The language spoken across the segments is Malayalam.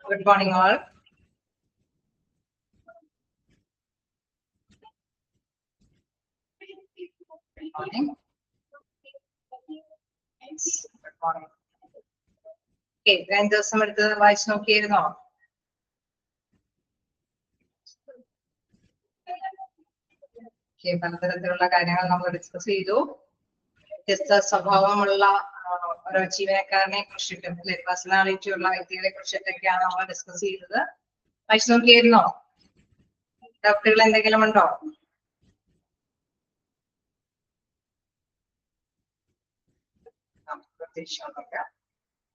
Good morning, all. Good morning. Good morning. Okay, then ദിവസം എടുത്ത് വായിച്ചു നോക്കിയിരുന്നോ? പലതരത്തിലുള്ള കാര്യങ്ങൾ നമ്മൾ ഡിസ്കസ് ചെയ്തു. വ്യത്യസ്ത സ്വഭാവമുള്ള ഓരോ ജീവനക്കാരനെ കുറിച്ചിട്ടും അല്ലെ പേഴ്സണാലിറ്റി ഉള്ള വ്യക്തികളെ കുറിച്ചിട്ടൊക്കെയാണ് നമ്മൾ ഡിസ്കസ് ചെയ്തത്. വായിച്ചു നോക്കിയിരുന്നോ? ഡൗട്ടുകൾ എന്തെങ്കിലും ഉണ്ടോ?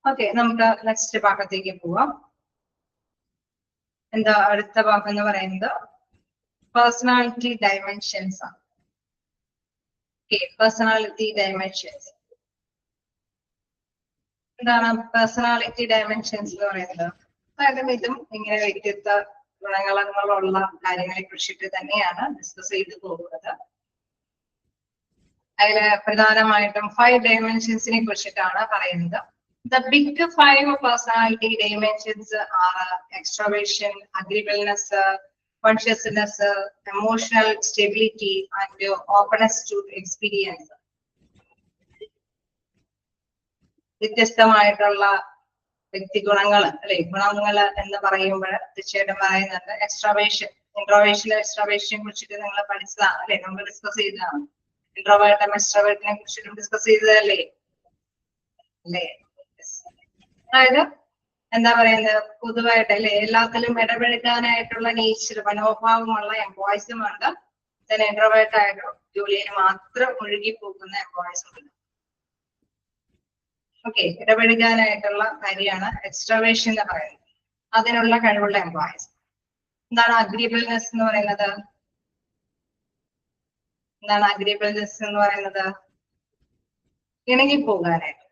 ഓക്കെ, നമുക്ക് നെക്സ്റ്റ് ഭാഗത്തേക്ക് പോവാം. എന്താ അടുത്ത ഭാഗം എന്ന് പറയുന്നത് പേഴ്സണാലിറ്റി ഡയമെൻഷൻസ് ആണ്. പേഴ്സണാലിറ്റി ഡയമെൻഷൻസ് എന്താണ്? പേഴ്സണാലിറ്റി ഡയമെൻഷൻസ് എന്ന് പറയുന്നത് അതായത് ഇതും ഇങ്ങനെ വ്യക്തിത്വ ഗുണങ്ങളുള്ള കാര്യങ്ങളെ കുറിച്ചിട്ട് തന്നെയാണ് ഡിസ്കസ് ചെയ്തു പോകുന്നത്. അതില് പ്രധാനമായിട്ടും 5 ഡയമെൻഷൻസിനെ കുറിച്ചിട്ടാണ് പറയുന്നത്. The big 5 personality dimensions are extraversion, agreeableness, consciousness, emotional stability, and openness to experience. വ്യത്യസ്തമായിട്ടുള്ള വ്യക്തി ഗുണങ്ങൾ അല്ലെ, ഗുണങ്ങൾ എന്ന് പറയുമ്പോൾ തീർച്ചയായിട്ടും പറയുന്നുണ്ട് എക്സ്ട്രാവേഷൻ, ഇൻട്രോവേഷൻ, എക്സ്ട്രാവേഷനെ കുറിച്ചിട്ട് നിങ്ങൾ പഠിച്ചതാണ് അല്ലെ, നമ്മൾ ഡിസ്കസ് ചെയ്തതാണ്. ഇൻട്രോവേർട്ടും എക്സ്ട്രാവേർട്ടിനെ കുറിച്ചിട്ടും ഡിസ്കസ് ചെയ്തതല്ലേ അല്ലേ? അതായത് എന്താ പറയുന്നത്, പൊതുവായിട്ട് അല്ലെ എല്ലാത്തിലും ഇടപെടുത്താനായിട്ടുള്ള നേച്ചർ, മനോഭാവമുള്ള എംപ്ലോയീസും ഉണ്ട്. ഇൻട്രോവേർട്ട് ആയിട്ട് ജോലിയിൽ മാത്രം ഒഴുകി പോകുന്ന എംപ്ലോയീസും ഉണ്ട്. ഓക്കെ, ഇടപെടുത്താനായിട്ടുള്ള കാര്യമാണ് എക്സ്ട്രാവേഷൻ എന്ന് പറയുന്നത്. അതിനുള്ള കഴിവുള്ള എംപ്ലോയീസ്. എന്താണ് അഗ്രീബിൾനെസ് എന്ന് പറയുന്നത്? എന്താണ് അഗ്രീബിൾനെസ് എന്ന് പറയുന്നത്? ഇണങ്ങിപ്പോകാനായിട്ട്.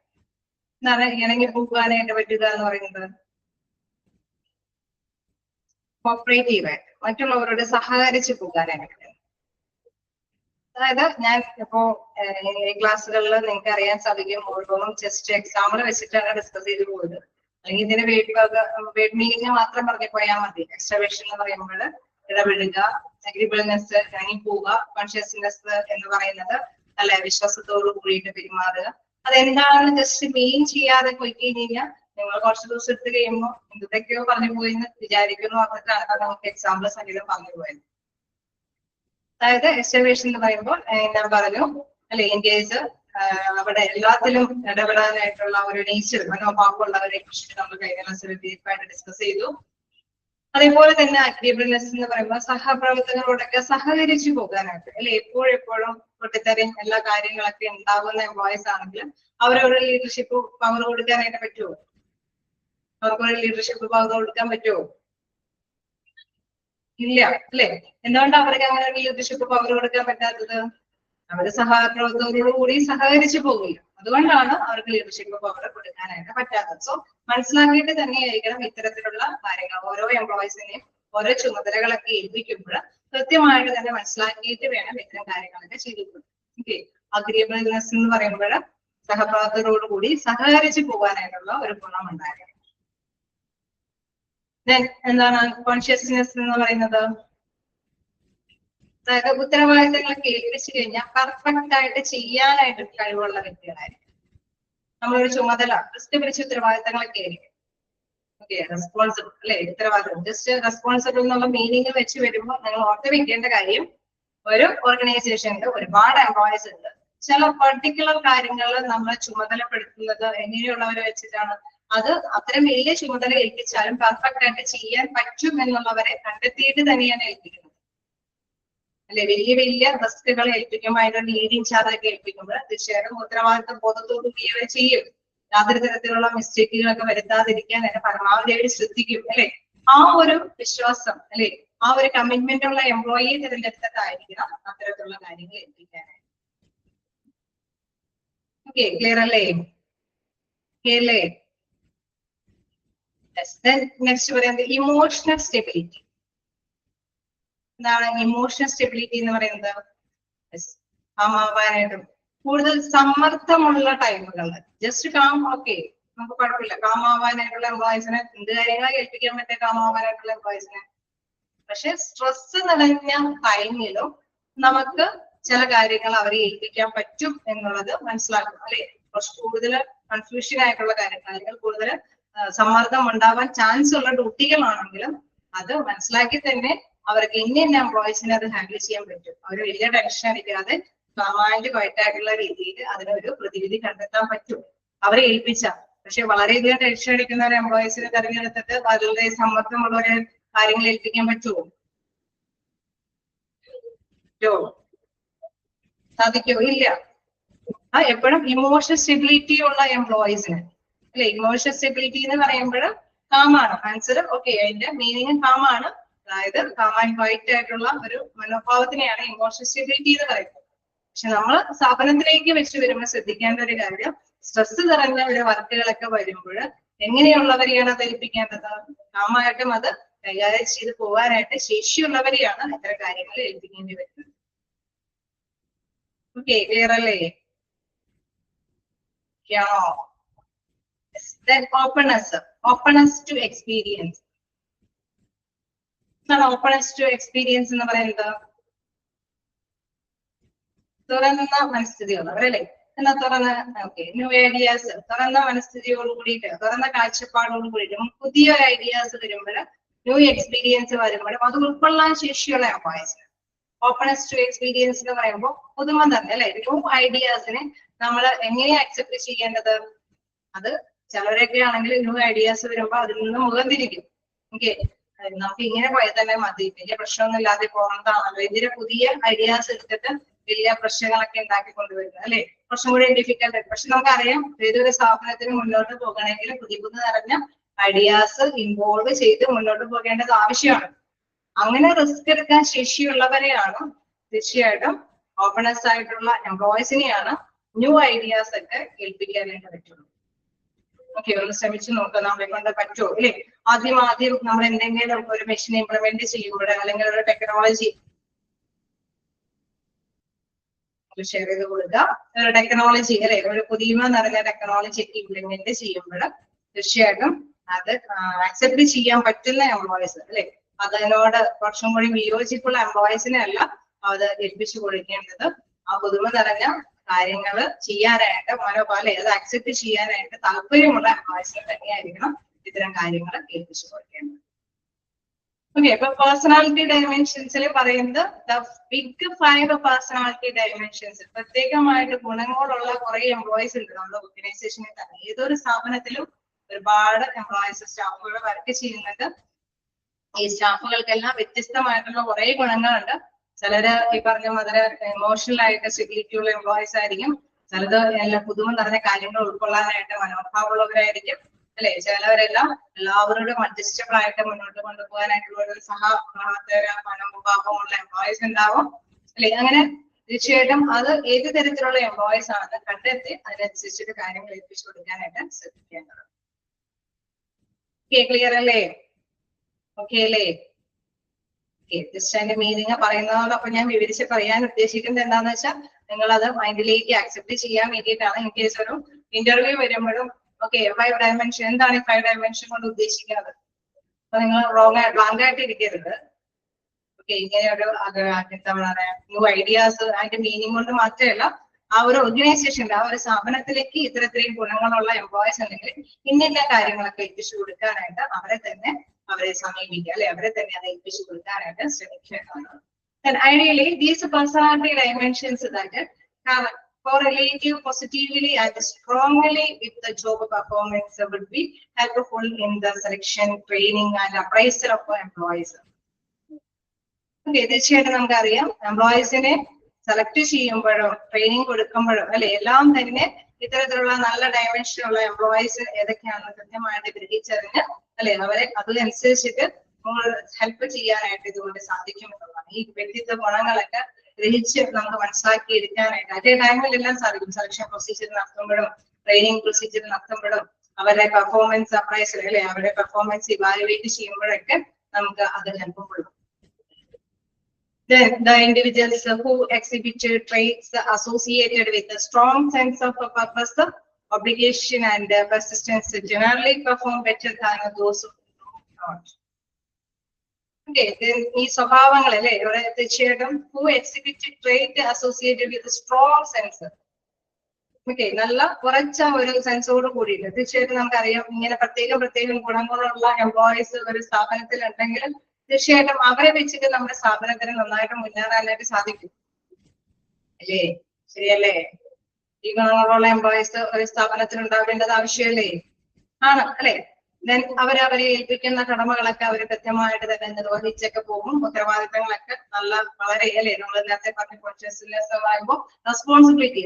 എന്താണ് ഇണങ്ങിപ്പോകാനായിട്ട് പറ്റുക എന്ന് പറയുന്നത്? കോപ്പറേറ്റീവ് ആയിട്ട് മറ്റുള്ളവരോട് സഹകരിച്ച് പോകാനായിട്ട്. അതായത് ഞാൻ ഇപ്പോ ക്ലാസ്സുകളിൽ നിങ്ങൾക്ക് അറിയാൻ സാധിക്കും, ഓരോന്നും ജസ്റ്റ് എക്സാമ്പിൾ വെച്ചിട്ടാണ് ഡിസ്കസ് ചെയ്ത് പോകുന്നത്. അല്ലെങ്കിൽ ഇതിന് വേർഡ് മീനിങ് മാത്രം പറഞ്ഞു പോയാൽ മതി. എക്സ്ട്രാവേഷൻ എന്ന് പറയുമ്പോൾ ഇടപെടുക, അഗ്രീബിൾനെസ് ഇണങ്ങിപ്പോവുക, കോൺഷ്യസ്നെസ് എന്ന് പറയുന്നത് നല്ല വിശ്വാസത്തോട് കൂടിയിട്ട് പെരുമാറുക. അതെന്താണെന്ന് ജസ്റ്റ് മെയിൻ ചെയ്യാതെ പോയി കഴിഞ്ഞാൽ നിങ്ങൾ കുറച്ച് ദിവസം എടുത്ത് കഴിയുമ്പോൾ എന്തൊക്കെയോ പറഞ്ഞു പോയെന്ന് വിചാരിക്കുന്നു. പറഞ്ഞിട്ടാണ് നമുക്ക് എക്സാമ്പിൾ സഹിതം പറഞ്ഞു പോയത്. അതായത് എക്സ്ട്രാവേഷൻ എന്ന് പറയുമ്പോൾ ഞാൻ പറഞ്ഞു അല്ലെ, ഇൻ കേസ് അവിടെ എല്ലാത്തിലും ഇടപെടാനായിട്ടുള്ള ഒരു നേച്ചർ, മനോഭാവമുള്ളവരെ കുറിച്ചിട്ട് നമ്മൾ കഴിഞ്ഞ ക്ലാസ്സിൽ ഡീപ്പായിട്ട് ഡിസ്കസ് ചെയ്തു. അതേപോലെ തന്നെ അഗ്രീബിൾനെസ് എന്ന് പറയുമ്പോൾ സഹപ്രവർത്തകരോടൊക്കെ സഹകരിച്ചു പോകാനായിട്ട് അല്ലെ, എപ്പോഴും പൊട്ടിത്തെറിയും എല്ലാ കാര്യങ്ങളൊക്കെ ഉണ്ടാകുന്ന എംപ്ലോയീസ് ആണെങ്കിലും അവരവരുടെ ലീഡർഷിപ്പ് പവർ കൊടുക്കാനായിട്ട് പറ്റുമോ? അവർക്കൊരു ലീഡർഷിപ്പ് പവർ കൊടുക്കാൻ പറ്റുമോ? ഇല്ല അല്ലെ. എന്തുകൊണ്ടാണ് അവർക്ക് അങ്ങനെ ലീഡർഷിപ്പ് പവർ കൊടുക്കാൻ പറ്റാത്തത്? അവര് സഹപ്രവർത്തകരോട് കൂടി സഹകരിച്ചു പോകില്ല. അതുകൊണ്ടാണ് അവർക്ക് ലീഡർഷിപ്പ് പവർ കൊടുക്കാനായിട്ട് പറ്റാത്തത്. സോ മനസ്സിലാക്കിയിട്ട് തന്നെയായിരിക്കണം ഇത്തരത്തിലുള്ള കാര്യങ്ങൾ ഓരോ എംപ്ലോയീസിനെയും ഓരോ ചുമതലകളൊക്കെ ഏൽപ്പിക്കുമ്പോൾ കൃത്യമായിട്ട് തന്നെ മനസ്സിലാക്കിയിട്ട് വേണം ഇത്തരം കാര്യങ്ങളൊക്കെ ചെയ്തിട്ടുണ്ട്. ഓക്കെ, അഗ്രീബിൾനെസ് എന്ന് പറയുമ്പോൾ സഹപ്രവർത്തകരോട് കൂടി സഹകരിച്ചു പോകാനായിട്ടുള്ള ഒരു ഗുണം ഉണ്ടായിരുന്നു. എന്താണ് കോൺഷ്യസ്നെസ് എന്ന് പറയുന്നത്? അതായത് ഉത്തരവാദിത്തങ്ങളൊക്കെ ഏൽപ്പിച്ചു കഴിഞ്ഞാൽ പെർഫെക്റ്റ് ആയിട്ട് ചെയ്യാനായിട്ട് കഴിവുള്ള വ്യക്തികളായിരിക്കും. നമ്മളൊരു ചുമതല റിസ്ക് പിടിച്ച ഉത്തരവാദിത്തങ്ങളൊക്കെ ആയിരിക്കും. ഓക്കെ, റെസ്പോൺസിബിൾ അല്ലെ, ഉത്തരവാദിത്തം. ജസ്റ്റ് റെസ്പോൺസിബിൾ എന്നുള്ള മീനിങ് വെച്ച് വരുമ്പോൾ നിങ്ങൾ ഓർത്ത് വെക്കേണ്ട കാര്യം, ഒരു ഓർഗനൈസേഷനിൽ ഒരുപാട് എംപ്ലോയീസ് ഉണ്ട്. ചില പർട്ടിക്കുലർ കാര്യങ്ങളിൽ നമ്മൾ ചുമതലപ്പെടുത്തുന്നത് എങ്ങനെയുള്ളവരെ വെച്ചിട്ടാണ്? അത് അത്തരം വലിയ ചുമതല ഏൽപ്പിച്ചാലും പെർഫെക്റ്റ് ആയിട്ട് ചെയ്യാൻ പറ്റും എന്നുള്ളവരെ കണ്ടെത്തിയിട്ട് തന്നെയാണ് ഏൽപ്പിക്കുന്നത് അല്ലെ. വലിയ റിസ്കുകൾ ഏൽപ്പിക്കുമ്പോൾ അതിന്റെ ലീഡിങ് ചാർജൊക്കെ ഏൽപ്പിക്കുമ്പോൾ തീർച്ചയായിട്ടും ഉത്തരവാദിത്വ ബോധത്തോടു കൂടി അവർ ചെയ്യും. യാതൊരു തരത്തിലുള്ള മിസ്റ്റേക്കുകളൊക്കെ വരുത്താതിരിക്കാൻ അതിന്റെ പരമാവധി അവർ ശ്രദ്ധിക്കും അല്ലെ. ആ ഒരു വിശ്വാസം അല്ലെ, ആ ഒരു കമ്മിറ്റ്മെന്റ് ഉള്ള എംപ്ലോയിയെ തിരഞ്ഞെടുത്തിട്ടായിരിക്കണം അത്തരത്തിലുള്ള കാര്യങ്ങൾ ഏൽപ്പിക്കാനായിട്ട്. ഓക്കെ, ക്ലിയർ അല്ലേ? ക്ലിയർ അല്ലേ? നെക്സ്റ്റ് പറയുന്നത് ഇമോഷണൽ സ്റ്റെബിലിറ്റി. എന്താണ് ഇമോഷണൽ സ്റ്റെബിലിറ്റി എന്ന് പറയുന്നത്? ആവാനായിട്ടും കൂടുതൽ സമ്മർദ്ദമുള്ള ടൈമുകളിൽ ജസ്റ്റ് കാം, ഓക്കെ, നമുക്ക് കുഴപ്പമില്ല. കാമാവാനായിട്ടുള്ള എംപ്ലോയീസിനെ എന്ത് കാര്യങ്ങളെ ഏൽപ്പിക്കാൻ പറ്റിയ കാമാവാനായിട്ടുള്ള എംപ്ലോയീസിനെ. പക്ഷെ സ്ട്രെസ് നിറഞ്ഞ ടൈമിലും നമുക്ക് ചില കാര്യങ്ങൾ അവരെ ഏൽപ്പിക്കാൻ പറ്റും എന്നുള്ളത് മനസ്സിലാക്കണം, അല്ലെ? കുറച്ച് കൂടുതൽ കൺഫ്യൂഷൻ ആയിട്ടുള്ള കാര്യങ്ങൾ, കൂടുതൽ സമ്മർദ്ദം ഉണ്ടാവാൻ ചാൻസ് ഉള്ള ഡ്യൂട്ടികളാണെങ്കിലും അത് മനസ്സിലാക്കി തന്നെ അവർക്ക് ഇന്ന എംപ്ലോയീസിനെ അത് ഹാൻഡിൽ ചെയ്യാൻ പറ്റും. അവർ വലിയ ടെൻഷൻ അടിക്കാതെ കമാൻഡ് ക്വയറ്റായിട്ടുള്ള രീതിയിൽ അതിനൊരു പ്രതിവിധി കണ്ടെത്താൻ പറ്റും അവരെ ഏൽപ്പിച്ചാൽ. പക്ഷെ വളരെയധികം ടെൻഷൻ അടിക്കുന്ന ഒരു എംപ്ലോയീസിനെ തെരഞ്ഞെടുത്തിട്ട് വളരെ സമ്മർദ്ദമുള്ള ഒരു കാര്യങ്ങൾ ഏൽപ്പിക്കാൻ പറ്റുമോ? സാധിക്കോ? ഇല്ല. എപ്പോഴും ഇമോഷണൽ സ്റ്റെബിലിറ്റി ഉള്ള എംപ്ലോയീസിന്, അല്ലെ? ഇമോഷണൽ സ്റ്റെബിലിറ്റി എന്ന് പറയുമ്പോൾ കാമാണ് ആൻസർ. ഓക്കെ, അതിന്റെ മീനിങ് കാമാണ്. അതായത് കാം ആൻഡ് ക്വയറ്റ് ആയിട്ടുള്ള ഒരു മനോഭാവത്തിനെയാണ് ഇമോഷണൽ സ്റ്റെബിലിറ്റി എന്ന് പറയുന്നത്. പക്ഷെ നമ്മൾ സ്ഥാപനത്തിലേക്ക് വെച്ച് വരുമ്പോൾ ശ്രദ്ധിക്കേണ്ട ഒരു കാര്യം, സ്ട്രെസ് നിറഞ്ഞ ഒരു വർക്കുകളൊക്കെ വരുമ്പോൾ എങ്ങനെയുള്ളവരെയാണ് അത് ഏൽപ്പിക്കേണ്ടത്? കാമായിട്ടും അത് കൈകാര്യം ചെയ്ത് പോകാനായിട്ട് ശേഷിയുള്ളവരെയാണ് ഇത്തരം കാര്യങ്ങൾ ഏൽപ്പിക്കേണ്ടി വരുന്നത്. ഓക്കെ, ക്ലിയർ അല്ലേ? Then openness to experience. openness to experience എന്ന് പറയുന്നത് തുറന്ന മനസ്ഥിതിയുള്ളവരല്ലേ? എന്നാ തുറന്ന ന്യൂ ഐഡിയാസ്, തുറന്ന മനസ്ഥിതിയോട് കൂടിയിട്ട്, തുറന്ന കാഴ്ചപ്പാടോട് കൂടിയിട്ട് പുതിയ ഐഡിയാസ് വരുമ്പോൾ, ന്യൂ എക്സ്പീരിയൻസ് വരുമ്പോഴും അത് ഉൾക്കൊള്ളാൻ ശേഷിയുള്ള എംപ്ലോയീസിന്. ഓപ്പൺനെസ് ടു എക്സ്പീരിയൻസ് എന്ന് പറയുമ്പോൾ പുതുമ തന്നെ, അല്ലെ? ന്യൂ ഐഡിയാസിനെ നമ്മൾ എങ്ങനെയാ അക്സെപ്റ്റ് ചെയ്യേണ്ടത്? അത് ചിലരൊക്കെ ആണെങ്കിൽ ന്യൂ ഐഡിയാസ് വരുമ്പോൾ അതിൽ നിന്ന് മുഖം തിരിക്കും. ഓക്കെ, നമുക്ക് ഇങ്ങനെ പോയാൽ തന്നെ മതി, വലിയ പ്രശ്നമൊന്നും ഇല്ലാതെ പോകുന്നതാണല്ലോ, ഇതിന് പുതിയ ഐഡിയാസ് എടുത്തിട്ട് വലിയ പ്രശ്നങ്ങളൊക്കെ ഉണ്ടാക്കിക്കൊണ്ടുവരുന്നത്, അല്ലെ? കുറച്ചും കൂടി ഡിഫിക്കൽട്ട്. പക്ഷെ നമുക്കറിയാം, ഏതൊരു സ്ഥാപനത്തിന് മുന്നോട്ട് പോകണമെങ്കിൽ പുതിയ നിറഞ്ഞ ഐഡിയാസ് ഇൻവോൾവ് ചെയ്ത് മുന്നോട്ട് പോകേണ്ടത് ആവശ്യമാണ്. അങ്ങനെ റിസ്ക് എടുക്കാൻ ശേഷിയുള്ളവരെയാണ് തീർച്ചയായിട്ടും ഓപ്പണസ് ആയിട്ടുള്ള എംപ്ലോയീസിനെയാണ് ന്യൂ ഐഡിയാസ് ഒക്കെ ഏൽപ്പിക്കാനായിട്ട് പറ്റുള്ളൂ. ഓക്കെ, ഒന്ന് ശ്രമിച്ചു നോക്കുക, നമ്മളെ കൊണ്ട് പറ്റുമോ, അല്ലെ? ആദ്യം നമ്മൾ എന്തെങ്കിലും ഒരു മെഷീൻ ഇംപ്ലിമെന്റ് ചെയ്യുമ്പോൾ, അല്ലെങ്കിൽ ഒരു ടെക്നോളജി ഷെയർ ചെയ്ത് കൊടുക്കുക, ഒരു ടെക്നോളജി, അല്ലെ? ഒരു പുതിയ നിറഞ്ഞ ടെക്നോളജി ഒക്കെ ഇംപ്ലിമെന്റ് ചെയ്യുമ്പോൾ തീർച്ചയായിട്ടും അത് അക്സെപ്റ്റ് ചെയ്യാൻ പറ്റുന്ന എംപ്ലോയീസ്, അല്ലെ? അതിനോട് കുറച്ചും കൂടി വിയോജിപ്പുള്ള എംപ്ലോയീസിനെ അല്ല അത് ഏൽപ്പിച്ചു കൊടുക്കേണ്ടത്. ആ പുതുമ നിറഞ്ഞ കാര്യങ്ങൾ ചെയ്യാനായിട്ട് മനോഭാവം, അത് അക്സെപ്റ്റ് ചെയ്യാനായിട്ട് താല്പര്യമുള്ള എംപ്ലോയീസിനെ തന്നെയായിരിക്കണം ഇത്തരം കാര്യങ്ങൾ ഏൽപ്പിച്ചു കൊടുക്കേണ്ടത്. ഓക്കെ, അപ്പൊ പേഴ്സണാലിറ്റി ഡയമെൻഷൻസിൽ പറയുന്നത് ബിഗ് 5 പേഴ്സണാലിറ്റി ഡയമെൻഷൻസ്. പ്രത്യേകമായിട്ട് ഗുണങ്ങളുള്ള കുറെ എംപ്ലോയീസ് ഉണ്ട് നമ്മുടെ ഓർഗനൈസേഷനിൽ തന്നെ. ഏതൊരു സ്ഥാപനത്തിലും ഒരുപാട് എംപ്ലോയീസ്, സ്റ്റാഫുകൾ വർക്ക് ചെയ്യുന്നുണ്ട്. ഈ സ്റ്റാഫുകൾക്കെല്ലാം വ്യത്യസ്തമായിട്ടുള്ള കുറെ ഗുണങ്ങളുണ്ട്. ചിലര് ഈ പറഞ്ഞ മാതിരി ഇമോഷണൽ ആയിട്ട് സ്റ്റെബിലിറ്റി ഉള്ള എംപ്ലോയീസ് ആയിരിക്കും. ചിലത് എല്ലാ പുതുമ നിറഞ്ഞ കാര്യങ്ങൾ ഉൾക്കൊള്ളാനായിട്ട് മനോഭാവമുള്ളവരായിരിക്കും, അല്ലെ? ചിലവരെല്ലാം എല്ലാവരോടും അഡ്ജസ്റ്റബിൾ ആയിട്ട് മുന്നോട്ട് കൊണ്ടുപോകാനായിട്ടുള്ള ഒരു മനോഭാവമുള്ള എംപ്ലോയീസ് ഉണ്ടാവും, അല്ലെ? അങ്ങനെ തീർച്ചയായിട്ടും അത് ഏത് തരത്തിലുള്ള എംപ്ലോയീസ് ആണെന്ന് കണ്ടെത്തി അതിനനുസരിച്ചിട്ട് കാര്യങ്ങൾ ഏൽപ്പിച്ചു കൊടുക്കാനായിട്ട് ശ്രദ്ധിക്കേണ്ടത്. ക്ലിയർ അല്ലേ? ഓക്കെ അല്ലേ? ജസ്റ്റ് അതിന്റെ മീനിങ് പറയുന്നതോടൊപ്പം ഞാൻ വിവരിച്ച് പറയാൻ ഉദ്ദേശിക്കുന്നത് എന്താണെന്ന് വെച്ചാൽ നിങ്ങൾ അത് മൈൻഡിലേക്ക് അക്സെപ്റ്റ് ചെയ്യാൻ വേണ്ടിയിട്ടാണ്. ഇൻ കേസ് ഒരു ഇന്റർവ്യൂ വരുമ്പോഴും ഓക്കെ 5 ഡയമെൻഷൻ എന്താണ് ഈ 5 ഡയമെൻഷൻ കൊണ്ട് ഉദ്ദേശിക്കുന്നത്? അപ്പൊ നിങ്ങൾ ബ്ലാങ്ക് ആയിട്ട് ഇരിക്കരുത്. ഓക്കെ, ഇങ്ങനെ ഒരു എന്താ പറയാ ന്യൂ ഐഡിയാസ് അതിന്റെ മീനിങ് കൊണ്ട് മാത്രമല്ല, ആ ഒരു ഓർഗനൈസേഷന്റെ, ആ ഒരു സ്ഥാപനത്തിലേക്ക് ഇത്തരത്തിലും ഗുണങ്ങളുള്ള എംപ്ലോയീസ് ഉണ്ടെങ്കിൽ ഇന്ന കാര്യങ്ങളൊക്കെ എത്തിച്ചു കൊടുക്കാനായിട്ട് അവരെ സമീപിക്കുക, അല്ലെ? അവരെ തന്നെ അത് ഏൽപ്പിച്ചു കൊടുക്കാനായിട്ട് ശ്രമിക്കേണ്ടതാണ്. And ideally, these personality dimensions that correlate positively and strongly with the job performance would be helpful in the selection, training and appraisal of employees. Okay, തീർച്ചയായിട്ടും നമുക്കറിയാം, എംപ്ലോയീസിനെ സെലക്ട് ചെയ്യുമ്പോഴും ട്രെയിനിങ് കൊടുക്കുമ്പോഴും, അല്ലെ, എല്ലാം തന്നെ ഇത്തരത്തിലുള്ള നല്ല ഡയമെൻഷനുള്ള എംപ്ലോയീസ് ഏതൊക്കെയാണെന്ന് കൃത്യമായിട്ട് ഗ്രഹിച്ചറിഞ്ഞ്, അല്ലെ, അവരെ അതിനനുസരിച്ചിട്ട് ഹെൽപ്പ് ചെയ്യാനായിട്ട് ഇതുകൊണ്ട് സാധിക്കുമെന്നുള്ളതാണ്. ഈ വ്യക്തിത്വ ഗുണങ്ങളൊക്കെ ഗ്രഹിച്ച് നമുക്ക് മനസ്സിലാക്കി എടുക്കാനായിട്ട് അതേ ടൈമിലെല്ലാം സാധിക്കും. സെലക്ഷൻ പ്രൊസീജിയർ നടത്തുമ്പോഴും ട്രെയിനിങ് പ്രൊസീജിയർ നടത്തുമ്പോഴും അവരുടെ പെർഫോമൻസ് അപ്രൈസൽ, അല്ലെ, അവരുടെ പെർഫോമൻസ് ഇവാലുവേറ്റ് ചെയ്യുമ്പോഴൊക്കെ നമുക്ക് അത് helpful. Then the individuals who exhibited traits associated with a strong sense of purpose, obligation and persistence generally perform better than those who do not. Okay, then ഈ സ്വഭാവങ്ങൾ അല്ലേ ഇവിടെ തീർച്ചയായിട്ടും who exhibit trait associated with a strong sense. Okay, നല്ല കുറച്ച ഒരു സെൻസോട് കൂടിയിട്ട് തീർച്ചയായിട്ടും നമുക്കറിയാം ഇങ്ങനെ പ്രത്യേകം ഗുണങ്ങളുള്ള എംപ്ലോയീസ് ഒരു സ്ഥാപനത്തിൽ ഉണ്ടെങ്കിൽ തീർച്ചയായിട്ടും അവരെ വെച്ചിട്ട് നമ്മുടെ സ്ഥാപനത്തിന് നന്നായിട്ട് മുന്നേറാനായിട്ട് സാധിക്കും അല്ലേ? ശരിയല്ലേ? ഈ ഗുണങ്ങളുള്ള എംപ്ലോയീസ് ഒരു സ്ഥാപനത്തിൽ ഉണ്ടാവേണ്ടത് ആവശ്യമല്ലേ? ആണ് അല്ലെ? ദെൻ അവരെ ഏൽപ്പിക്കുന്ന കടമകളൊക്കെ അവർ കൃത്യമായിട്ട് തന്നെ നിർവഹിച്ചൊക്കെ പോകും. ഉത്തരവാദിത്തങ്ങളൊക്കെ വളരെ അല്ലെ, നമ്മൾ നേരത്തെ പറഞ്ഞ കോൺഷ്യസ്നെസ് ആകുമ്പോൾ റെസ്പോൺസിബിലിറ്റി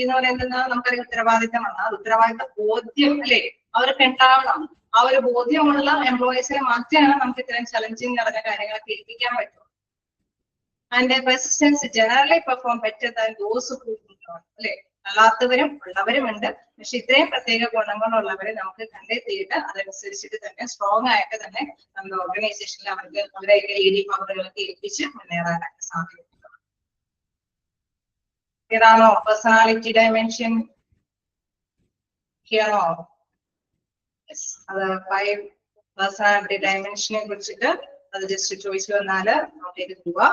എന്ന് പറയുന്നത് നമുക്കറിയാം ഉത്തരവാദിത്തമാണ്. ആ ഉത്തരവാദിത്ത ബോധ്യം അല്ലെ അവർക്ക് ഉണ്ടാവണം. ആ ഒരു ബോധ്യമുള്ള എംപ്ലോയീസിനെ മാത്രമാണ് നമുക്ക് ഇത്തരം ചലഞ്ചിങ് നടന്ന കാര്യങ്ങളൊക്കെ ഏൽപ്പിക്കാൻ പറ്റും. And persistence generally perform better than those who do not അല്ലെ? അല്ലാത്തവരും ഉള്ളവരുമുണ്ട്, പക്ഷെ ഇത്രയും പ്രത്യേക ഗുണങ്ങളുള്ളവരെ നമുക്ക് കണ്ടെത്തിയിട്ട് അതനുസരിച്ചിട്ട് തന്നെ സ്ട്രോങ് ആയിട്ട് തന്നെ നമ്മുടെ ഓർഗനൈസേഷനിൽ അവരെയൊക്കെ ലീഡിംഗ് പവറുകളൊക്കെ ഏൽപ്പിച്ച് മുന്നേറാനായിട്ട് സാധിക്കും. ഇതാണോ പേഴ്സണാലിറ്റി ഡയമെൻഷൻ? ഹിയറോ അത് 5 പേഴ്സണാലിറ്റി ഡയമെൻഷനെ കുറിച്ചിട്ട് അത് ജസ്റ്റ് ചോയ്സ് വന്നാല് നോട്ട് ചെയ്ത് പോവുക.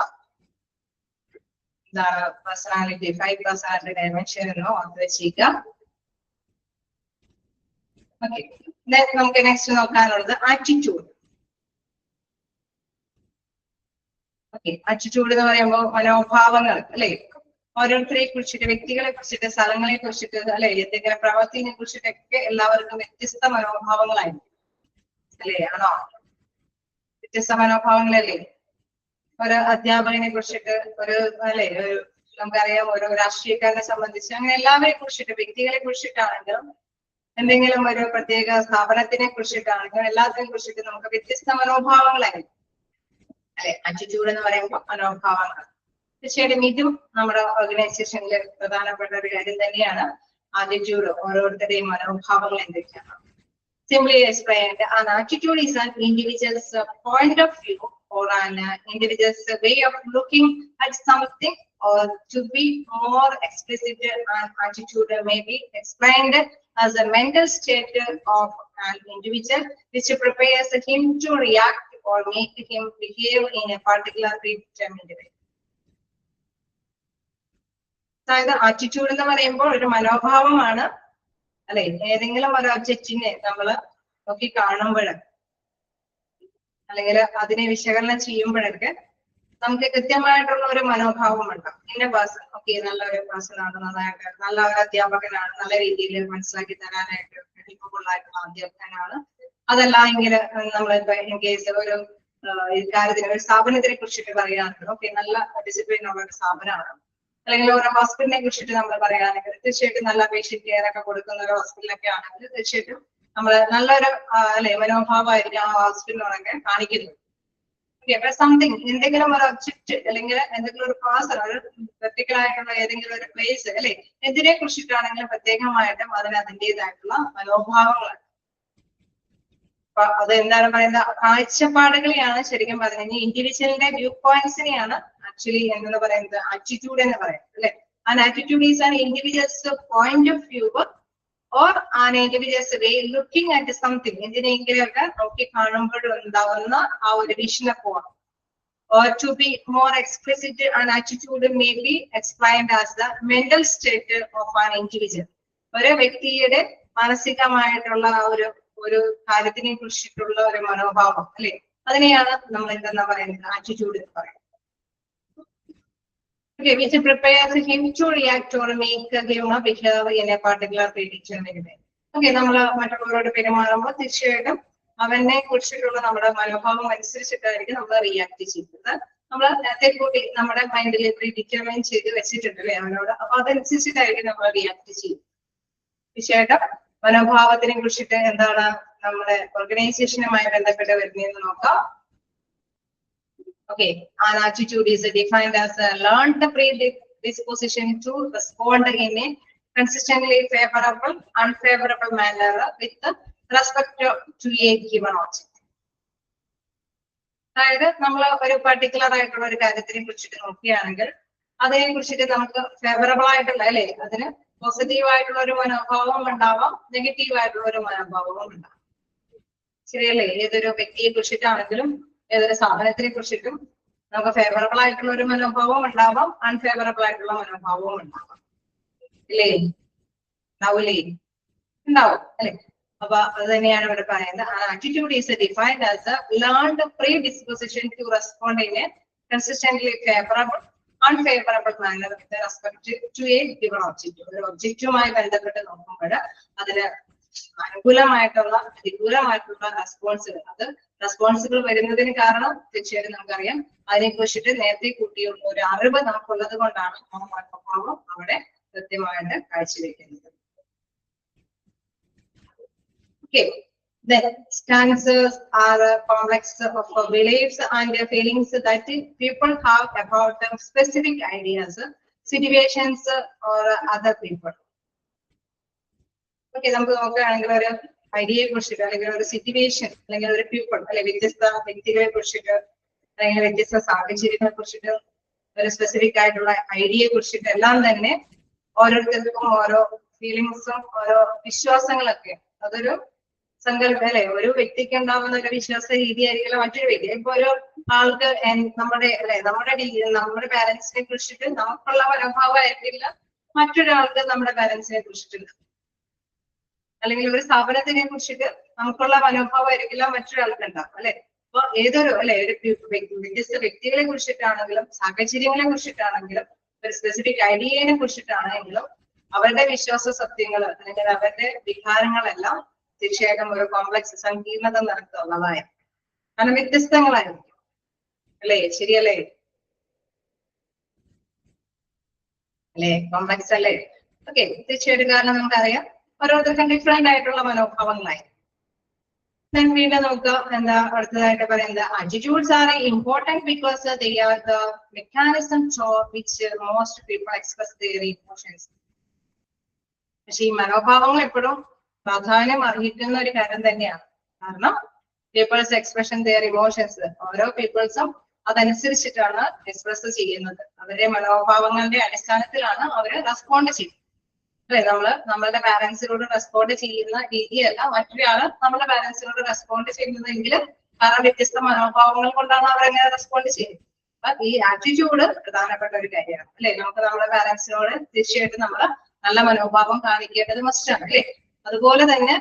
ഇതാണ് പേഴ്സണാലിറ്റി, 5 പേഴ്സണാലിറ്റി ഡയമെൻഷൻ എന്നോ ഓർത്ത് വെച്ചേക്കുക. ഓക്കെ, നമുക്ക് നെക്സ്റ്റ് നോക്കാനുള്ളത് ആറ്റിറ്റ്യൂഡ്. ഓക്കെ, ആറ്റിറ്റ്യൂഡ് എന്ന് പറയുമ്പോൾ മനോഭാവങ്ങൾ അല്ലെ? ഓരോരുത്തരെ കുറിച്ചിട്ട്, വ്യക്തികളെ കുറിച്ചിട്ട്, സ്ഥലങ്ങളെ കുറിച്ചിട്ട് അല്ലെ, എന്തെങ്കിലും പ്രവൃത്തിനെ കുറിച്ചിട്ടൊക്കെ എല്ലാവർക്കും വ്യത്യസ്ത മനോഭാവങ്ങളായിരിക്കും അല്ലേ? ആണോ? വ്യത്യസ്ത മനോഭാവങ്ങളല്ലേ? ഒരു അധ്യാപകനെ കുറിച്ചിട്ട് ഒരു അല്ലെ, ഒരു നമുക്കറിയാം ഓരോ രാഷ്ട്രീയക്കാരനെ സംബന്ധിച്ച് അങ്ങനെ എല്ലാവരെ കുറിച്ചിട്ട്, വ്യക്തികളെ കുറിച്ചിട്ടാണെങ്കിലും എന്തെങ്കിലും ഒരു പ്രത്യേക സ്ഥാപനത്തിനെ കുറിച്ചിട്ടാണെങ്കിലും എല്ലാത്തിനെ കുറിച്ചിട്ട് നമുക്ക് വ്യത്യസ്ത മനോഭാവങ്ങളായിരിക്കും അല്ലെ? ആറ്റിറ്റ്യൂഡ് എന്ന് പറയുമ്പോൾ മനോഭാവങ്ങൾ. തീർച്ചയായിട്ടും ഇതും നമ്മുടെ ഓർഗനൈസേഷനിൽ പ്രധാനപ്പെട്ട ഒരു കാര്യം തന്നെയാണ്. ആറ്റിറ്റ്യൂഡ്, ഓരോരുത്തരുടെയും മനോഭാവങ്ങൾ എന്തൊക്കെയാണ്. Simply explained, an attitude is an individual's point of view or an individual's way of looking at something, or to be more explicit, an attitude may be explained as a mental state of an individual which prepares him to react or make him behave in a particular predetermined way. അതായത് ആറ്റിറ്റ്യൂഡ് എന്ന് പറയുമ്പോൾ ഒരു മനോഭാവമാണ് അല്ലെ? ഏതെങ്കിലും ഒരു ഒബ്ജക്റ്റിനെ നമ്മൾ നോക്കി കാണുമ്പോൾ അല്ലെങ്കിൽ അതിനെ വിശകലനം ചെയ്യുമ്പോഴൊക്കെ നമുക്ക് കൃത്യമായിട്ടുള്ള ഒരു മനോഭാവം ഉണ്ടാവും. ഇന്ന പേഴ്സൺ ഓക്കെ നല്ലൊരു പേഴ്സൺ ആണ്, നന്നായിട്ട് നല്ല ഒരു അധ്യാപകനാണ്, നല്ല രീതിയിൽ മനസ്സിലാക്കി തരാനായിട്ട് ഹെൽപ്ഫുൾ ആയിട്ടുള്ള അധ്യാപകനാണ്. അതല്ല എങ്കിൽ നമ്മൾ ഇൻ കേസ് ഒരു കാര്യത്തിന് ഒരു സ്ഥാപനത്തിനെ കുറിച്ചിട്ട് പറയുകയാണെങ്കിൽ ഓക്കെ നല്ല ഡിസിപ്ലിൻ ഉള്ള ഒരു സ്ഥാപനമാണ്. അല്ലെങ്കിൽ ഒരു ഹോസ്പിറ്റലിനെ കുറിച്ചിട്ട് നമ്മൾ പറയുകയാണെങ്കിൽ തീർച്ചയായിട്ടും നല്ല പേഷ്യന്റ് കെയർ ഒക്കെ കൊടുക്കുന്ന ഒരു ഹോസ്പിറ്റലൊക്കെ ആണെങ്കിൽ തീർച്ചയായിട്ടും നമ്മൾ നല്ലൊരു അല്ലെ മനോഭാവമായിരിക്കും ആ ഹോസ്പിറ്റലിനോടൊക്കെ കാണിക്കുന്നത്. ഓക്കെ, സംതിങ് എന്തെങ്കിലും ഒരു ഒബ്ജക്ട് അല്ലെങ്കിൽ എന്തെങ്കിലും ഒരു പേഴ്സൺ, ഒരു വെർട്ടിക്കൽ ആയിട്ടുള്ള ഏതെങ്കിലും ഒരു പ്ലേസ് അല്ലെ, എന്തിനെ കുറിച്ചിട്ടാണെങ്കിലും പ്രത്യേകമായിട്ടും അതിന് അതിൻ്റെതായിട്ടുള്ള മനോഭാവങ്ങൾ. അപ്പൊ അത് എന്താണ് പറയുന്നത്, കാഴ്ചപ്പാടുകളെയാണ് ശരിക്കും പറഞ്ഞാൽ ഇൻഡിവിജ്വലിന്റെ വ്യൂ പോയിന്റ്സിനെയാണ് ആക്ച്വലി എന്തെന്ന് പറയുന്നത് ആറ്റിറ്റ്യൂഡ് എന്ന് പറയുന്നത് അല്ലെ. An attitude is an individuals point of view or an individual's way looking at something, എന്തിനെങ്കിലൊക്കെ നോക്കി കാണുമ്പോൾ ഉണ്ടാവുന്ന ആ ഒരു വിഷനെ പോകണം. Or to be more explicit, an attitude may be explained as the mental state of an individual. ഒരു വ്യക്തിയുടെ മാനസികമായിട്ടുള്ള ഒരു കാര്യത്തിനെ കുറിച്ചിട്ടുള്ള ഒരു മനോഭാവം അല്ലെ, അതിനെയാണ് നമ്മൾ എന്തെന്നാ പറയുന്നത് ആറ്റിറ്റ്യൂഡ് എന്ന് പറയുന്നത്. Okay, which prepares him to react or make him behave in a particular predetermined way. Okay, നമ്മൾ മറ്റുള്ളവരോട് പെരുമാറുമ്പോൾ തീർച്ചയായിട്ടും അവനെ കുറിച്ചിട്ടുള്ള നമ്മുടെ മനോഭാവം അനുസരിച്ചിട്ടായിരിക്കും നമ്മൾ റിയാക്ട് ചെയ്യുന്നത്. നമ്മൾ നേരത്തെ കൂട്ടി നമ്മുടെ മൈൻഡിൽ പ്രീഡിറ്റർമൈൻ ചെയ്ത് വെച്ചിട്ടുണ്ട് അല്ലെ അവനോട്, അപ്പൊ അതനുസരിച്ചിട്ടായിരിക്കും നമ്മൾ റിയാക്ട് ചെയ്യും. തീർച്ചയായിട്ടും മനോഭാവത്തിനെ കുറിച്ചിട്ട് എന്താണ് നമ്മുടെ ഓർഗനൈസേഷനുമായി ബന്ധപ്പെട്ട് വരുന്നതെന്ന് നോക്കാം. Okay, an attitude is defined as a learned predisposition to respond in a consistently favorable, unfavorable manner with respect to a given object. അതായത് നമ്മൾ ഒരു പർട്ടിക്കുലർ ആയിട്ടുള്ള ഒരു കാര്യത്തിനെ കുറിച്ചിട്ട് നോക്കുകയാണെങ്കിൽ അതിനെ കുറിച്ചിട്ട് നമുക്ക് ഫേവറബിൾ ആയിട്ടുള്ള അല്ലെ, അതിന് പോസിറ്റീവ് ആയിട്ടുള്ള ഒരു മനോഭാവം ഉണ്ടാവാം, നെഗറ്റീവ് ആയിട്ടുള്ള ഒരു മനോഭാവവും ഉണ്ടാവാം. ശരിയല്ലേ? ഏതൊരു വ്യക്തിയെ കുറിച്ചിട്ടാണെങ്കിലും ഏതൊരു സാധനത്തിനെ കുറിച്ചിട്ടും നമുക്ക് ഫേവറബിൾ ആയിട്ടുള്ള ഒരു മനോഭാവം ഉണ്ടാവാം, അൺഫേവറബിൾ ആയിട്ടുള്ള മനോഭാവവും ഉണ്ടാവാം. ഇല്ലേ? ഉണ്ടാവില്ലേ? ഉണ്ടാവും അല്ലെ? അപ്പൊ അത് തന്നെയാണ് ഇവിടെ പറയുന്നത്. Attitude is defined as a learned predisposition to respond in a consistently favourable unfavourable manner with respect to a given objective. ഒരു ഒബ്ജക്റ്റുമായി ബന്ധപ്പെട്ട് നോക്കുമ്പോൾ അതിന് അനുകൂലമായിട്ടുള്ള പ്രതികൂലമായിട്ടുള്ള റെസ്പോൺസുകൾ, അത് റെസ്പോൺസുകൾ വരുന്നതിന് കാരണം തീർച്ചയായിട്ടും നമുക്കറിയാം അതിനെ കുറിച്ചിട്ട് നേരത്തെ കൂട്ടിയുള്ള ഒരു അറിവ് നമുക്കുള്ളത് കൊണ്ടാണ് ആ മനോഭാവം അവിടെ കൃത്യമായിട്ട് കാഴ്ചവെക്കുന്നത്. Okay, then stances are a complex of beliefs and feelings that people have about specific ideas, situations, or other people. Okay, നമുക്ക് നോക്കുകയാണെങ്കിൽ ഒരു ഐഡിയയെ കുറിച്ചിട്ട് അല്ലെങ്കിൽ ഒരു സിറ്റുവേഷൻ അല്ലെങ്കിൽ ഒരു പീപ്പിൾ അല്ലെ വ്യത്യസ്ത വ്യക്തികളെ കുറിച്ചിട്ട് അല്ലെങ്കിൽ വ്യത്യസ്ത സാഹചര്യങ്ങളെ കുറിച്ചിട്ട് ഒരു സ്പെസിഫിക് ആയിട്ടുള്ള ഐഡിയയെ കുറിച്ചിട്ട് എല്ലാം തന്നെ ഓരോരുത്തർക്കും ഓരോ ഫീലിങ്സും ഓരോ വിശ്വാസങ്ങളൊക്കെ അതൊരു സങ്കല്പം അല്ലെ. ഒരു വ്യക്തിക്ക് ഉണ്ടാവുന്ന ഒരു വിശ്വാസ രീതി ആയിരിക്കില്ല മറ്റൊരു വ്യക്തി. ഇപ്പൊ ഒരു ആൾക്ക് നമ്മുടെ അല്ലെ നമ്മുടെ പാരന്റ്സിനെ കുറിച്ചിട്ട് നമുക്കുള്ള മനോഭാവം ആയിരിക്കില്ല മറ്റൊരാൾക്ക് നമ്മുടെ പാരന്റ്സിനെ കുറിച്ചിട്ടുണ്ട്. അല്ലെങ്കിൽ ഒരു സ്ഥാപനത്തിനെ കുറിച്ചിട്ട് നമുക്കുള്ള മനോഭാവം ആയിരിക്കില്ല മറ്റൊരാൾക്ക് ഉണ്ടാവും അല്ലെ. അപ്പൊ ഏതൊരു അല്ലെ ഒരു വ്യത്യസ്ത വ്യക്തികളെ കുറിച്ചിട്ടാണെങ്കിലും സാഹചര്യങ്ങളെ കുറിച്ചിട്ടാണെങ്കിലും ഒരു സ്പെസിഫിക് ഐഡിയയെ കുറിച്ചിട്ടാണെങ്കിലും അവരുടെ വിശ്വാസ സത്യങ്ങൾ അല്ലെങ്കിൽ അവരുടെ വികാരങ്ങളെല്ലാം തീർച്ചയായിട്ടും ഒരു കോംപ്ലക്സ് സങ്കീർണത നിറഞ്ഞുള്ളതായ കാരണം വ്യത്യസ്തങ്ങളായിരിക്കും അല്ലേ. ശരിയല്ലേ? അല്ലെ? കോംപ്ലക്സ് അല്ലേ? ഓക്കെ, തീർച്ചയായിട്ടും. കാരണം നമുക്കറിയാം ഓരോരുത്തർക്കും ഡിഫറെന്റ് ആയിട്ടുള്ള മനോഭാവങ്ങളായി. വീണ്ടും നമുക്ക് എന്താ അടുത്തതായിട്ട് പറയുന്നത്, attitudes are important because they are the mechanism through which most people express their emotions. പക്ഷെ ഈ മനോഭാവങ്ങൾ എപ്പോഴും പ്രാധാന്യം അർഹിക്കുന്ന ഒരു കാര്യം തന്നെയാണ്. കാരണം പീപ്പിൾസ് എക്സ്പ്രഷൻ ദെയർ ഇമോഷൻസ്, ഓരോ പീപ്പിൾസും അതനുസരിച്ചിട്ടാണ് എക്സ്പ്രസ് ചെയ്യുന്നത്. അവരുടെ മനോഭാവങ്ങളുടെ അടിസ്ഥാനത്തിലാണ് അവര് റെസ്പോണ്ട് ചെയ്യുന്നത് അല്ലെ. നമ്മളുടെ പാരന്റ്സിനോട് റെസ്പോണ്ട് ചെയ്യുന്ന രീതിയല്ല മറ്റൊരാള് നമ്മുടെ പാരന്റ്സിനോട് റെസ്പോണ്ട് ചെയ്യുന്നതെങ്കിലും കാരണം വ്യത്യസ്ത മനോഭാവങ്ങൾ കൊണ്ടാണ് അവരെങ്ങനെ റെസ്പോണ്ട് ചെയ്യുന്നത്. അപ്പൊ ഈ ആറ്റിറ്റ്യൂഡ് പ്രധാനപ്പെട്ട ഒരു കാര്യമാണ് അല്ലെ. നമുക്ക് നമ്മുടെ പാരന്റ്സിനോട് തീർച്ചയായിട്ടും നമ്മൾ നല്ല മനോഭാവം കാണിക്കേണ്ടത് മസ്റ്റാണ് അല്ലെ. അതുപോലെ തന്നെ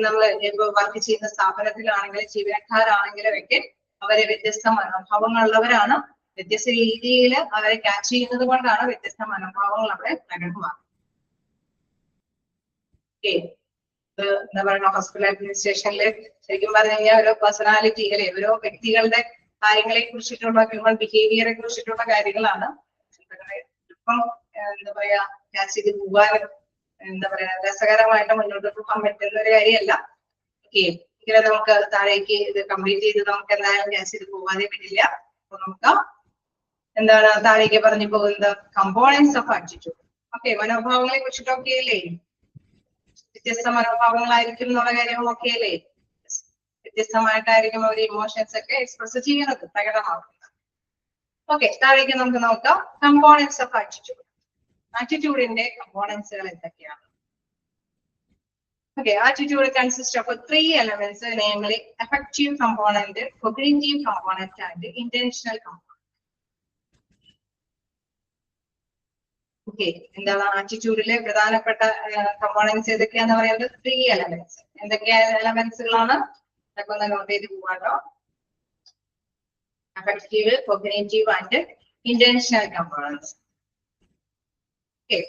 നമ്മൾ ഇപ്പൊ വർക്ക് ചെയ്യുന്ന സ്ഥാപനത്തിലാണെങ്കിലും ജീവനക്കാരാണെങ്കിലും ഒക്കെ അവരെ വ്യത്യസ്ത മനോഭാവങ്ങളുള്ളവരാണ്. വ്യത്യസ്ത രീതിയിൽ അവരെ ക്യാച്ച് ചെയ്യുന്നത് കൊണ്ടാണ് വ്യത്യസ്ത മനോഭാവങ്ങൾ അവിടെ പ്രകടമാകുന്നത്. എന്താ പറയുക, ഹോസ്പിറ്റൽ അഡ്മിനിസ്ട്രേഷനിൽ ശരിക്കും പറഞ്ഞു കഴിഞ്ഞാൽ ഓരോ പേഴ്സണാലിറ്റി അല്ലെ ഓരോ വ്യക്തികളുടെ കാര്യങ്ങളെ കുറിച്ചിട്ടുള്ള ഹ്യൂമൻ ബിഹേവിയറെ കുറിച്ചിട്ടുള്ള കാര്യങ്ങളാണ് ഇപ്പം എന്താ പറയാ ക്യാച്ച് ചെയ്ത് പോകാനും എന്താ പറയാ രസകരമായിട്ട് മുന്നോട്ട് പോകാൻ പറ്റുന്ന ഒരു കാര്യമല്ല. ഓക്കെ, ഇങ്ങനെ നമുക്ക് താഴേക്ക് ഇത് കംപ്ലീറ്റ് ചെയ്ത് നമുക്ക് എന്തായാലും ക്യാച്ച് ചെയ്ത് പോകാനേ പറ്റില്ല. അപ്പൊ നമുക്ക് എന്താണ് താഴേക്ക് പറഞ്ഞു പോകുന്നത്, കമ്പോണൻസ് ഓഫ് ആറ്റിറ്റ്യൂഡ്. ഓക്കെ, മനോഭാവങ്ങളെ കുറിച്ചിട്ടൊക്കെ അല്ലേ, വ്യത്യസ്ത മനോഭാവങ്ങളായിരിക്കും എന്നുള്ള കാര്യങ്ങളൊക്കെ അല്ലേ, വ്യത്യസ്തമായിട്ടായിരിക്കും അവർ ഇമോഷൻസ് ഒക്കെ എക്സ്പ്രസ് ചെയ്യുന്നത്, പ്രകടമാക്കുന്നത്. ഓക്കെ, താഴേക്ക് നമുക്ക് നോക്കാം കമ്പോണൻസ് ഓഫ് ആറ്റിറ്റ്യൂഡ്. ആറ്റിറ്റ്യൂഡിന്റെ കമ്പോണൻസുകൾ എന്തൊക്കെയാണ്? Okay, attitude consists of 3 elements, namely affective component, cognitive component, and intentional component. Okay, എന്താണ് ആറ്റിറ്റ്യൂഡിലെ പ്രധാനപ്പെട്ട കമ്പോണൻസ് ഏതൊക്കെയാന്ന് പറയുന്നത്? 3 elements. എന്തൊക്കെയാ എലമെന്റ്സുകളാണ്? അതൊക്കെ ഒന്ന് നോട്ട് ചെയ്ത് പോകാട്ടോ. affective, cognitive, and intentional components. Okay.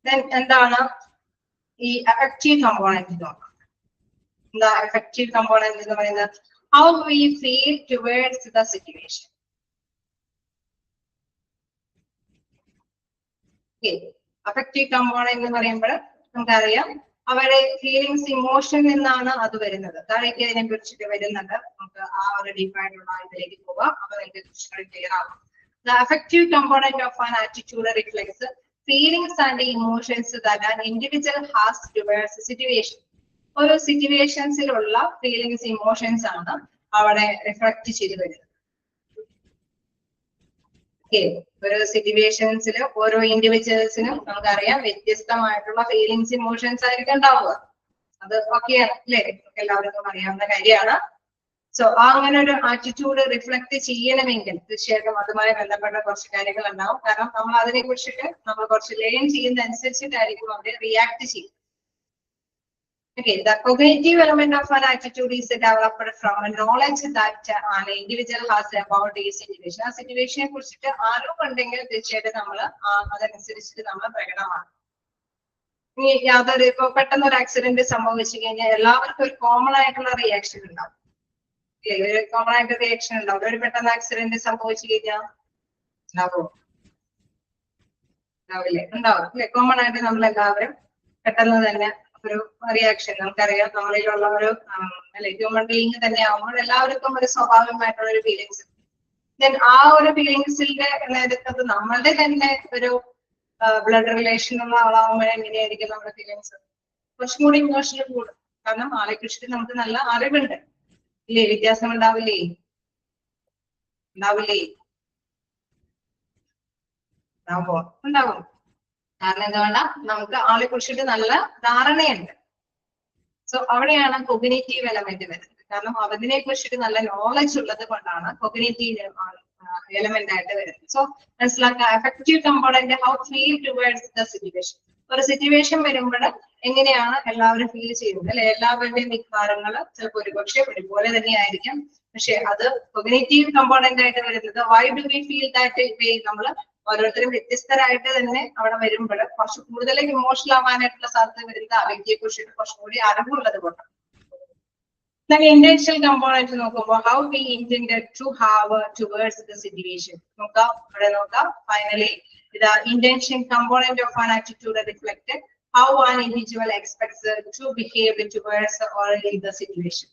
Then എന്താണ് ഈ affective component നോക്കാം. എന്താ affective component എന്ന് പറയുന്നത്? How we feel towards the situation. Okay, affective component എന്ന് പറയുമ്പോൾ നമുക്കറിയാം അവരുടെ ഫീലിങ്സ് ഇമോഷൻ നിന്നാണ് അത് വരുന്നത്. താഴേക്ക് അതിനെ കുറിച്ചിട്ട് വരുന്നുണ്ട്, നമുക്ക് ആ ഒരു ഡീപ്പായിട്ടുള്ള ഇതിലേക്ക് പോവാം. അപ്പൊ നിങ്ങൾക്ക് കുറച്ചുകൂടി ക്ലിയർ ആവും. The affective component of an attitude reflects feelings and emotions that an individual has towards a situation. ഓരോ സിറ്റുവേഷൻസിലുള്ള ഫീലിങ്സ് ഇമോഷൻസ് ആണ് അവിടെ റിഫ്ലക്ട് ചെയ്ത് വരുന്നത്. ഒരു സിറ്റുവേഷൻസിൽ ഓരോ ഇൻഡിവിജ്വൽസിനും നമുക്കറിയാം വ്യത്യസ്തമായിട്ടുള്ള ഫീലിങ്സ് ഇമോഷൻസ് ആയിരിക്കും ഉണ്ടാവുക. അത് ഓക്കെയാണ് അല്ലേ, എല്ലാവർക്കും അറിയാവുന്ന കാര്യമാണ്. സോ അങ്ങനെ ഒരു ആറ്റിറ്റ്യൂഡ് റിഫ്ലക്ട് ചെയ്യണമെങ്കിൽ തീർച്ചയായിട്ടും അതുമായി ബന്ധപ്പെട്ട കുറച്ച് കാര്യങ്ങൾ ഉണ്ടാവും. കാരണം നമ്മൾ അതിനെ കുറിച്ചിട്ട് നമ്മൾ കുറച്ച് ലേൺ ചെയ്യുന്ന അനുസരിച്ചിട്ടായിരിക്കും അവർ റിയാക്ട് ചെയ്യും. Okay, the cognitive element of an attitude is developed from a knowledge that an individual has about a situation. ആ സിറ്റുവേഷനെ കുറിച്ചിട്ട് അറിവുണ്ടെങ്കിൽ തീർച്ചയായിട്ടും നമ്മൾ അതനുസരിച്ചിട്ട് നമ്മൾ പ്രകടമാണ്. ഇനി യാതൊരു ഇപ്പൊ പെട്ടെന്ന് ഒരു ആക്സിഡന്റ് സംഭവിച്ചു കഴിഞ്ഞാൽ എല്ലാവർക്കും ഒരു കോമൺ ആയിട്ടുള്ള റിയാക്ഷൻ ഉണ്ടാവും. ഒരു കോമൺ ആയിട്ട് റിയാക്ഷൻ ഉണ്ടാവും. ഒരു പെട്ടെന്ന് ആക്സിഡന്റ് സംഭവിച്ചു കഴിഞ്ഞാൽ ഉണ്ടാവും, ഉണ്ടാവില്ലേ? ഉണ്ടാവും അല്ലെ? കോമൺ ആയിട്ട് നമ്മൾ എല്ലാവരും പെട്ടെന്ന് തന്നെ ഒരു റിയാക്ഷൻ, നമുക്കറിയാം നമ്മളിലുള്ള ഒരു അല്ലെ ഹ്യൂമൻ ബീയിങ് തന്നെ ആവുമ്പോൾ എല്ലാവർക്കും ഒരു സ്വാഭാവികമായിട്ടുള്ള ഒരു ഫീലിങ്സ്. ദെൻ ആ ഒരു ഫീലിങ്സിന്റെ നേതൃത്വത്തിൽ നമ്മളുടെ തന്നെ ഒരു ബ്ലഡ് റിലേഷൻ ഉള്ള ആളാവുമ്പോൾ എങ്ങനെയായിരിക്കും നമ്മുടെ ഫീലിങ്സ്? കുറച്ചും കൂടി ഇമോഷണൽ കൂടും. കാരണം ആളെ കുറിച്ചിട്ട് നമുക്ക് നല്ല അറിവുണ്ട് ഇല്ലേ? വ്യത്യാസം ഉണ്ടാവില്ലേ? ഉണ്ടാവില്ലേ? ഉണ്ടാവും. കാരണം എന്തുകൊണ്ടാ? നമുക്ക് ആളെ കുറിച്ചിട്ട് നല്ല ധാരണയുണ്ട്. സോ അവിടെയാണ് കൊഗ്നിറ്റീവ് എലമെന്റ് വരുന്നത്. കാരണം അതിനെ കുറിച്ചിട്ട് നല്ല നോളജ് ഉള്ളത് കൊണ്ടാണ് കൊഗ്നിറ്റീവ് എലമെന്റ് ആയിട്ട് വരുന്നത്. സോ മനസ്സിലാക്കുക, effective component how feel towards the situation. ഒരു സിറ്റുവേഷൻ വരുമ്പോൾ എങ്ങനെയാണ് എല്ലാവരും ഫീൽ ചെയ്യുന്നത് അല്ലെ? എല്ലാവരുടെയും വികാരങ്ങൾ ചിലപ്പോൾ ഒരുപക്ഷെ ഒരുപോലെ തന്നെയായിരിക്കും. പക്ഷെ അത് കൊഗ്നിറ്റീവ് കമ്പോണന്റ് ആയിട്ട് വരുന്നത് Y do we feel that way, നമ്മൾ ഓരോരുത്തരും വ്യത്യസ്തരായിട്ട് തന്നെ അവിടെ വരുമ്പോൾ കുറച്ച് കൂടുതൽ ഇമോഷണൽ ആവാനായിട്ടുള്ള സാധ്യത വരുന്നത് ആ വ്യക്തിയെ കുറിച്ചിട്ട് കുറച്ചും കൂടി അറിവുള്ളത് കൊണ്ടാണ്. ഇന്റൻഷണൽ കമ്പോണന്റ് നോക്കുമ്പോൾ how we intended to have towards the situation നോക്കാം. ഇവിടെ നോക്കാം, finally the intention component of an attitude reflected how an individual expects to behave towards or in the situation.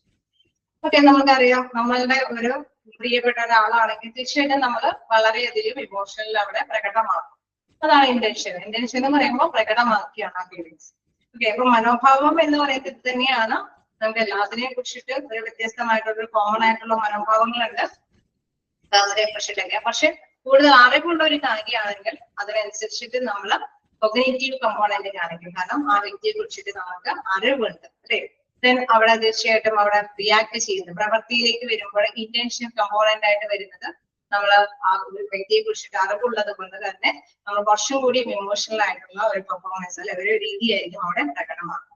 Okay, നമുക്കറിയാം നമ്മളുടെ ഒരു പ്രിയപ്പെട്ട ഒരാളാണെങ്കിൽ തീർച്ചയായിട്ടും നമ്മൾ വളരെയധികം ഇമോഷണൽ അവിടെ പ്രകടമാക്കും. അതാണ് ഇന്റൻഷൻ. ഇന്റൻഷൻ എന്ന് പറയുമ്പോൾ പ്രകടമാക്കിയാണ് ആ ഫീലിങ്സ്. ഓക്കെ, അപ്പൊ മനോഭാവം എന്ന് പറയുന്നത് തന്നെയാണ് നമുക്ക് എല്ലാത്തിനെയും കുറിച്ചിട്ട് ഒരു വ്യത്യസ്തമായിട്ടുള്ള കോമൺ ആയിട്ടുള്ള മനോഭാവങ്ങളുണ്ട് അതിനെ കുറിച്ചിട്ടൊക്കെ. പക്ഷെ കൂടുതൽ അറിവുള്ള ഒരു കാര്യമാണെങ്കിൽ അതിനനുസരിച്ചിട്ട് നമ്മൾ കൊഗ്നിറ്റീവ് കമ്പോണന്റ് കാണിക്കും. കാരണം ആ വ്യക്തിയെ കുറിച്ചിട്ട് നമുക്ക് അറിവുണ്ട് അല്ലേ? ദെൻ അവിടെ തീർച്ചയായിട്ടും അവിടെ റിയാക്ട് ചെയ്യുന്നത് പ്രവൃത്തിയിലേക്ക് വരുമ്പോൾ ഇന്റൻഷൻ കമ്പോണന്റ് ആയിട്ട് വരുന്നത് നമ്മൾ ആ ഒരു വ്യക്തിയെ കുറിച്ചിട്ട് അറിവുള്ളത് കൊണ്ട് തന്നെ നമ്മൾ കുറച്ചും കൂടി ഇമോഷണൽ ആയിട്ടുള്ള ഒരു പെർഫോമൻസ് അല്ലെ ഒരു രീതിയായിരിക്കും അവിടെ പ്രകടമാകും.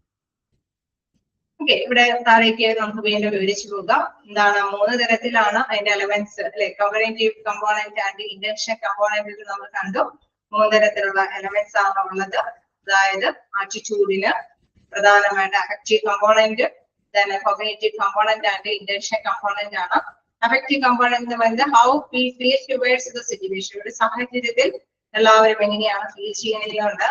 ഓക്കെ, ഇവിടെ താഴേക്ക് നമുക്ക് വീണ്ടും വിവരിച്ചു പോകാം. എന്താണ് 3 തരത്തിലാണ് അതിന്റെ എലമെന്റ്സ് അല്ലെ? Cognitive component and intention component നമ്മൾ കണ്ടു. 3 തരത്തിലുള്ള എലമെന്റ്സ് ആണ് ഉള്ളത്. അതായത് ആറ്റിറ്റ്യൂഡിന് പ്രധാനമായിട്ട് affective component, then cognitive component and intention component ആണ്. അഫക്റ്റീവ് കമ്പോണന്റ് എന്ന് പറയുന്നത് how we feel towards the situation, ഒരു സാഹചര്യത്തിൽ എല്ലാവരും എങ്ങനെയാണ് ഫീൽ ചെയ്യുന്നുണ്ട്.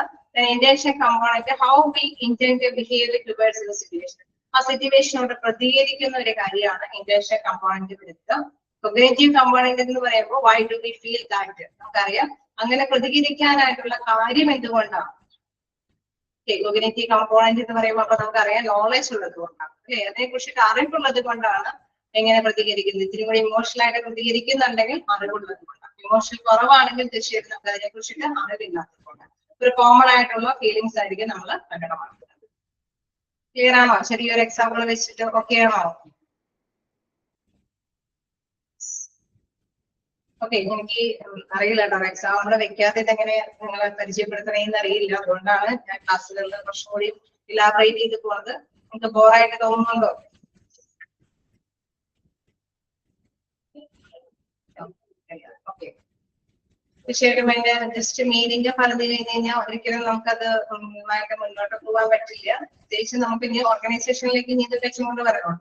Intention component how we intend to behave towards the situation, ആ സിറ്റുവേഷനോട് പ്രതികരിക്കുന്ന ഒരു കാര്യമാണ് ഇന്റൻഷൻ കമ്പോണന്റ് വരുന്നത്. കൊഗ്നിറ്റീവ് കമ്പോണന്റ് എന്ന് പറയുമ്പോൾ why do we feel that, നമുക്കറിയാം അങ്ങനെ പ്രതികരിക്കാനായിട്ടുള്ള കാര്യം എന്തുകൊണ്ടാണ്. കൊഗ്നിറ്റീവ് കമ്പോണന്റ് എന്ന് പറയുമ്പോൾ അപ്പൊ നമുക്കറിയാം നോളജ് ഉള്ളത് കൊണ്ടാണ് അല്ലെ? അതിനെ കുറിച്ചിട്ട് അറിവുള്ളത് കൊണ്ടാണ് എങ്ങനെ പ്രതികരിക്കുന്നത്. ഇത്തിരി കൂടി ഇമോഷണൽ ആയിട്ട് പ്രതികരിക്കുന്നുണ്ടെങ്കിൽ അറിവുള്ളത് കൊണ്ടാണ്. ഇമോഷണൽ കുറവാണെങ്കിൽ തീർച്ചയായിട്ടും നമുക്ക് അതിനെ കുറിച്ചിട്ട് അറിവില്ലാത്തത് കൊണ്ടാണ്. ഒരു കോമൺ ആയിട്ടുള്ള ഫീലിങ്സ് ആയിരിക്കും നമ്മൾ പ്രകടമാക്കുന്നത്. ക്ലിയർ ആണോ? ചെറിയൊരു എക്സാമ്പിൾ വെച്ചിട്ട് ഓക്കെ ആണോ? ഓക്കെ, എനിക്ക് അറിയില്ല കേട്ടോ എക്സാമ്പിൾ വെക്കാതെ എങ്ങനെ നിങ്ങളെ പരിചയപ്പെടുത്തണേന്ന് അറിയില്ല. അതുകൊണ്ടാണ് ഞാൻ ക്ലാസ്സിൽ കുറച്ചും കൂടി ഇലാബറേറ്റ് ചെയ്ത് പോകുന്നത്. നിങ്ങൾക്ക് ബോറായിട്ട് തോന്നുന്നുണ്ടോ? ഓക്കെ, തീർച്ചയായിട്ടും അതിന്റെ ജസ്റ്റ് മീനിങ് പറഞ്ഞു കഴിഞ്ഞ് കഴിഞ്ഞാൽ ഒരിക്കലും നമുക്കത് മുന്നോട്ട് പോകാൻ പറ്റില്ല. പ്രത്യേകിച്ച് നമുക്ക് ഇനി ഓർഗനൈസേഷനിലേക്ക് ഇനി ഇത് വെച്ചുകൊണ്ട് വരണം.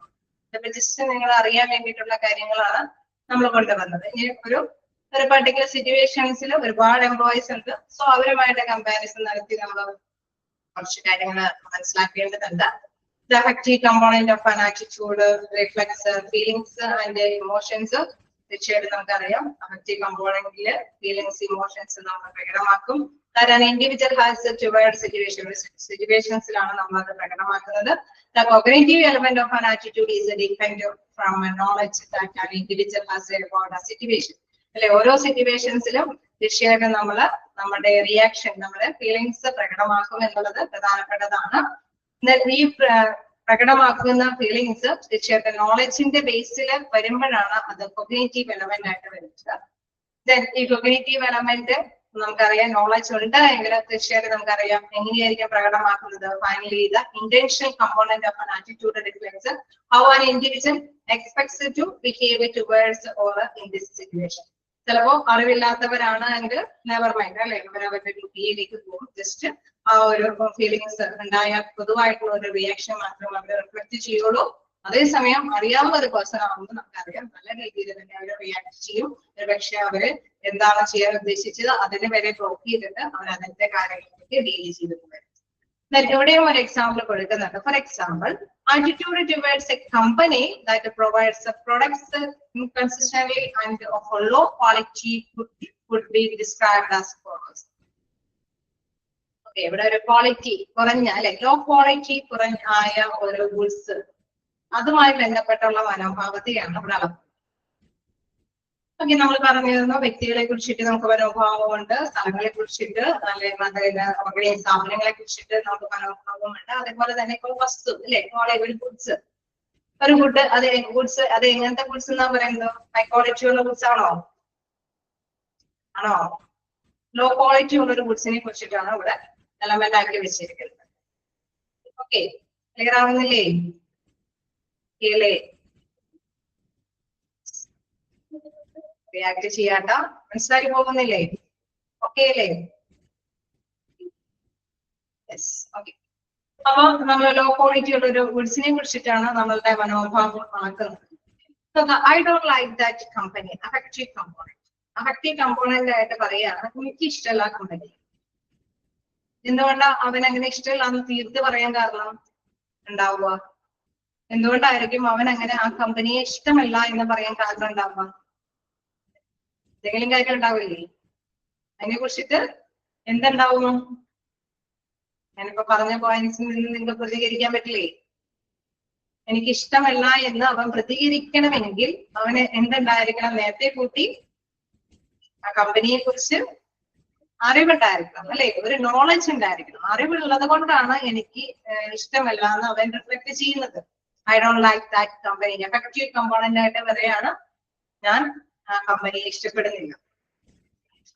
ഇതൊക്കെ ജസ്റ്റ് നിങ്ങൾ അറിയാൻ വേണ്ടിയിട്ടുള്ള കാര്യങ്ങളാണ് നമ്മൾ കൊണ്ടുവന്നത്. ഇനി ഒരു പർട്ടിക്കുലർ സിറ്റുവേഷൻസിൽ ഒരുപാട് എംപ്ലോയീസ് ഉണ്ട്. സോ അവരുമായിട്ട് കമ്പാരിസൺ നടത്തി നമ്മൾ കുറച്ച് കാര്യങ്ങൾ മനസ്സിലാക്കേണ്ടതുണ്ട്. The affective component of an attitude reflects feelings and emotions. തീർച്ചയായിട്ടും നമുക്കറിയാം അഫക്റ്റീവ് കമ്പോണന്റില് ഫീലിങ്സ് ഇമോഷൻസ് നമ്മൾ പ്രകടമാക്കും. That an individual has towards സിറ്റുവേഷൻസിലാണ് നമ്മൾ അത് പ്രകടമാക്കുന്നത്. The cognitive element of an attitude is dependent from a knowledge that an individual has about a situation. അല്ലെ? ഓരോ സിറ്റുവേഷൻസിലും തീർച്ചയായിട്ടും നമ്മുടെ റിയാക്ഷൻ, നമ്മുടെ ഫീലിങ്സ് പ്രകടമാക്കും എന്നുള്ളത് പ്രധാനപ്പെട്ടതാണ്. ഈ പ്രകടമാക്കുന്ന ഫീലിങ്സ് തീർച്ചയായിട്ടും നോളജിന്റെ ബേസിൽ വരുമ്പോഴാണ് അത് കൊഗ്നിറ്റീവ് എലമെന്റ് ആയിട്ട് വരുന്നത്. ഈ കൊഗ്നിറ്റീവ് എലമെന്റ് നമുക്കറിയാം, നോളജ് ഉണ്ട് എങ്കിൽ തീർച്ചയായിട്ടും നമുക്കറിയാം എങ്ങനെയായിരിക്കും പ്രകടമാക്കുന്നത്. Finally the intentional component of an attitude reflects how an individual expects to behave towards or in this situation. ചിലപ്പോ അറിവില്ലാത്തവരാണ് എങ്കിൽ നെവർ മൈൻഡ്, അല്ലെ? അവരവരുടെ ഡ്യൂട്ടിയിലേക്ക് പോകും. ജസ്റ്റ് ആ ഒരു ഫീലിങ്സ് ഉണ്ടായ പൊതുവായിട്ടുള്ള ഒരു റിയാക്ഷൻ മാത്രം അവർ റിഫ്ലക്ട് ചെയ്യുള്ളൂ. അതേസമയം അറിയാവുന്ന ഒരു പേഴ്സൺ ആകുമ്പോൾ നമുക്കറിയാം നല്ല രീതിയിൽ തന്നെ അവർ റിയാക്ട് ചെയ്യും. ഒരുപക്ഷെ അവര് എന്താണ് ചെയ്യാൻ ഉദ്ദേശിച്ചത് അതിന് വരെ ബ്ലോക്ക് ചെയ്തിട്ട് അവർ അതിന്റെ കാര്യങ്ങളിലേക്ക് ഡീൽ ചെയ്തിട്ട് വരും. ഇവിടെയും ഒരു എക്സാമ്പിൾ കൊടുക്കുന്നുണ്ട്. For example, attitude towards a company that provides products inconsistently and of a low quality could be described as follows. Okay, ഇവിടെ ഒരു ക്വാളിറ്റി കുറഞ്ഞ, അല്ലെ, ലോ ക്വാളിറ്റി കുറഞ്ഞ ഒരു ഗുഡ്സ്, അതുമായി ബന്ധപ്പെട്ടുള്ള മനോഭാവത്തെയാണ് ഇവിടെ അളക്കുന്നത്. ഓക്കെ, നമ്മൾ പറഞ്ഞിരുന്നു വ്യക്തികളെ കുറിച്ചിട്ട് നമുക്ക് മനോഭാവമുണ്ട്, സ്ഥലങ്ങളെ കുറിച്ചിട്ട്, അല്ലെങ്കിൽ സ്ഥാപനങ്ങളെ കുറിച്ചിട്ട് നമുക്ക് മനോഭാവമുണ്ട്. അതേപോലെ തന്നെ ഇപ്പോൾ വസ്തു, അല്ലെ, ഒരു ഗുഡ്സ്, അത് എങ്ങനത്തെ ഗുഡ്സ് എന്നാ പറയുന്നത്? ഹൈ ക്വാളിറ്റി ഉള്ള ഗുഡ്സ് ആണോ? ലോ ക്വാളിറ്റി ഉള്ള ഒരു ഗുഡ്സിനെ കുറിച്ചിട്ടാണ് ഇവിടെ എലമെന്റ് ആക്കി വെച്ചിരിക്കുന്നത്. ഓക്കെ, ക്ലിയർ ആവുന്നില്ലേ? റിയാക്ട് ചെയ്യാണ്ട, മനസ്സിലാക്കി പോകുന്നില്ലേ? ഓക്കെ അല്ലേ? Yes, okay. അപ്പൊ നമ്മൾ ലോ ക്വാളിറ്റി ഉള്ള ഒരു ഗുഡ്സിനെ കുറിച്ചിട്ടാണ് നമ്മളുടെ മനോഭാവം ആക്കുന്നത്. I don't like that company. Affective component. Affective component ആയിട്ട് പറയാണ്, എനിക്ക് ഇഷ്ടമല്ല കമ്പനി. എന്തുകൊണ്ടാ അവൻ അങ്ങനെ ഇഷ്ടമല്ലാന്ന് തീർത്ത് പറയാൻ കാരണം ഉണ്ടാവുക? എന്തുകൊണ്ടായിരിക്കും അവൻ അങ്ങനെ ആ കമ്പനിയെ ഇഷ്ടമല്ല എന്ന് പറയാൻ കാരണം ഉണ്ടാവുക? എന്തെങ്കിലും കാര്യം ഉണ്ടാവില്ലേ? അതിനെ കുറിച്ചിട്ട് എന്തുണ്ടാവും? ഞാനിപ്പോ പറഞ്ഞ പോയിന്റ്സിൽ നിന്ന് നിങ്ങൾക്ക് പ്രതികരിക്കാൻ പറ്റില്ലേ? എനിക്ക് ഇഷ്ടമല്ല എന്ന് അവൻ പ്രതികരിക്കണമെങ്കിൽ അവന് എന്തുണ്ടായിരിക്കണം? നേരത്തെ കൂട്ടി ആ കമ്പനിയെ കുറിച്ച് അറിവുണ്ടായിരിക്കണം, അല്ലെ? ഒരു നോളജ് ഉണ്ടായിരിക്കണം. അറിവുള്ളത് കൊണ്ടാണ് എനിക്ക് ഇഷ്ടമല്ല എന്ന് അവൻ റിഫ്ലക്ട് ചെയ്യുന്നത്. I don't like that company. Effective component ആയിട്ട് പറയാണ്, ഞാൻ ആ കമ്പനിയെ ഇഷ്ടപ്പെടുന്നില്ല.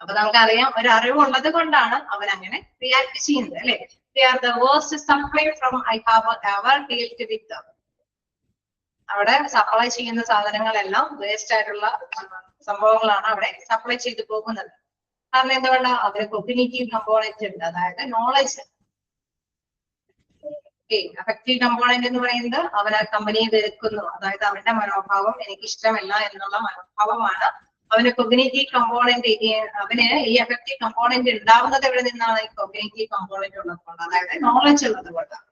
അപ്പൊ നമുക്കറിയാം ഒരു അറിവുള്ളത് കൊണ്ടാണ് അവൻ അങ്ങനെ റിയാക്ട് ചെയ്യുന്നത്, അല്ലെ? They are the worst supplier from I have ever dealt with them. അവിടെ സപ്ലൈ ചെയ്യുന്ന സാധനങ്ങളെല്ലാം വേസ്റ്റ് ആയിട്ടുള്ള സംഭവങ്ങളാണ് അവിടെ സപ്ലൈ ചെയ്തു പോകുന്നത്. കാരണം എന്തുകൊണ്ടാ? അവര് കൊഗ്നിറ്റീവ് കമ്പോണന്റ് ഉണ്ട്, അതായത് നോളജ്. അഫക്റ്റീവ് കമ്പോണന്റ് എന്ന് പറയുന്നത് അവൻ ആ കമ്പനിയെ വെറുക്കുന്നു, അതായത് അവന്റെ മനോഭാവം എനിക്ക് ഇഷ്ടമല്ല എന്നുള്ള മനോഭാവമാണ്. അവന് കൊഗ്നിറ്റീവ് കമ്പോണന്റ്, അവന് ഈ അഫക്റ്റീവ് കമ്പോണന്റ് ഉണ്ടാവുന്നത് എവിടെ നിന്നാണ്? ഈ കൊഗ്നിറ്റീവ് കമ്പോണന്റ് ഉള്ളതുകൊണ്ട്, അതായത് നോളജ് ഉള്ളത് കൊണ്ടാണ്.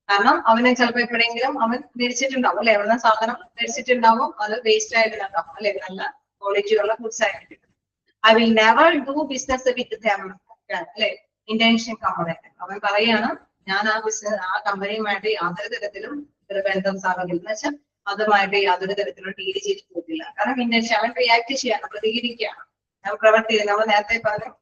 കാരണം അവന് ചിലപ്പോ എപ്പോഴെങ്കിലും അവൻ ധരിച്ചിട്ടുണ്ടാവും, അല്ലെ? എവിടെ സാധനം ധരിച്ചിട്ടുണ്ടാവും, അത് വേസ്റ്റ് ആയിട്ടുണ്ടാവും, അല്ലെ? നല്ല ക്വാളിറ്റി ഉള്ള ഗുഡ്സ് ആയിട്ട്. I will never do business with them, അല്ലെ? Intention component. അവൻ പറയാണ്, ഞാൻ ആ കമ്പനിയുമായിട്ട് യാതൊരു തരത്തിലും ഒരു ബന്ധം സ്ഥാപിക്കില്ല. എന്ന് വെച്ചാൽ അതുമായിട്ട് യാതൊരു തരത്തിലും ഡീൽ ചെയ്ത് പോകില്ല. കാരണം ഇന്റൻഷൻ, അവൻ റിയാക്ട് ചെയ്യാണ്, പ്രതികരിക്കുകയാണ്, പ്രവർത്തി. നമ്മൾ നേരത്തെ പറഞ്ഞു,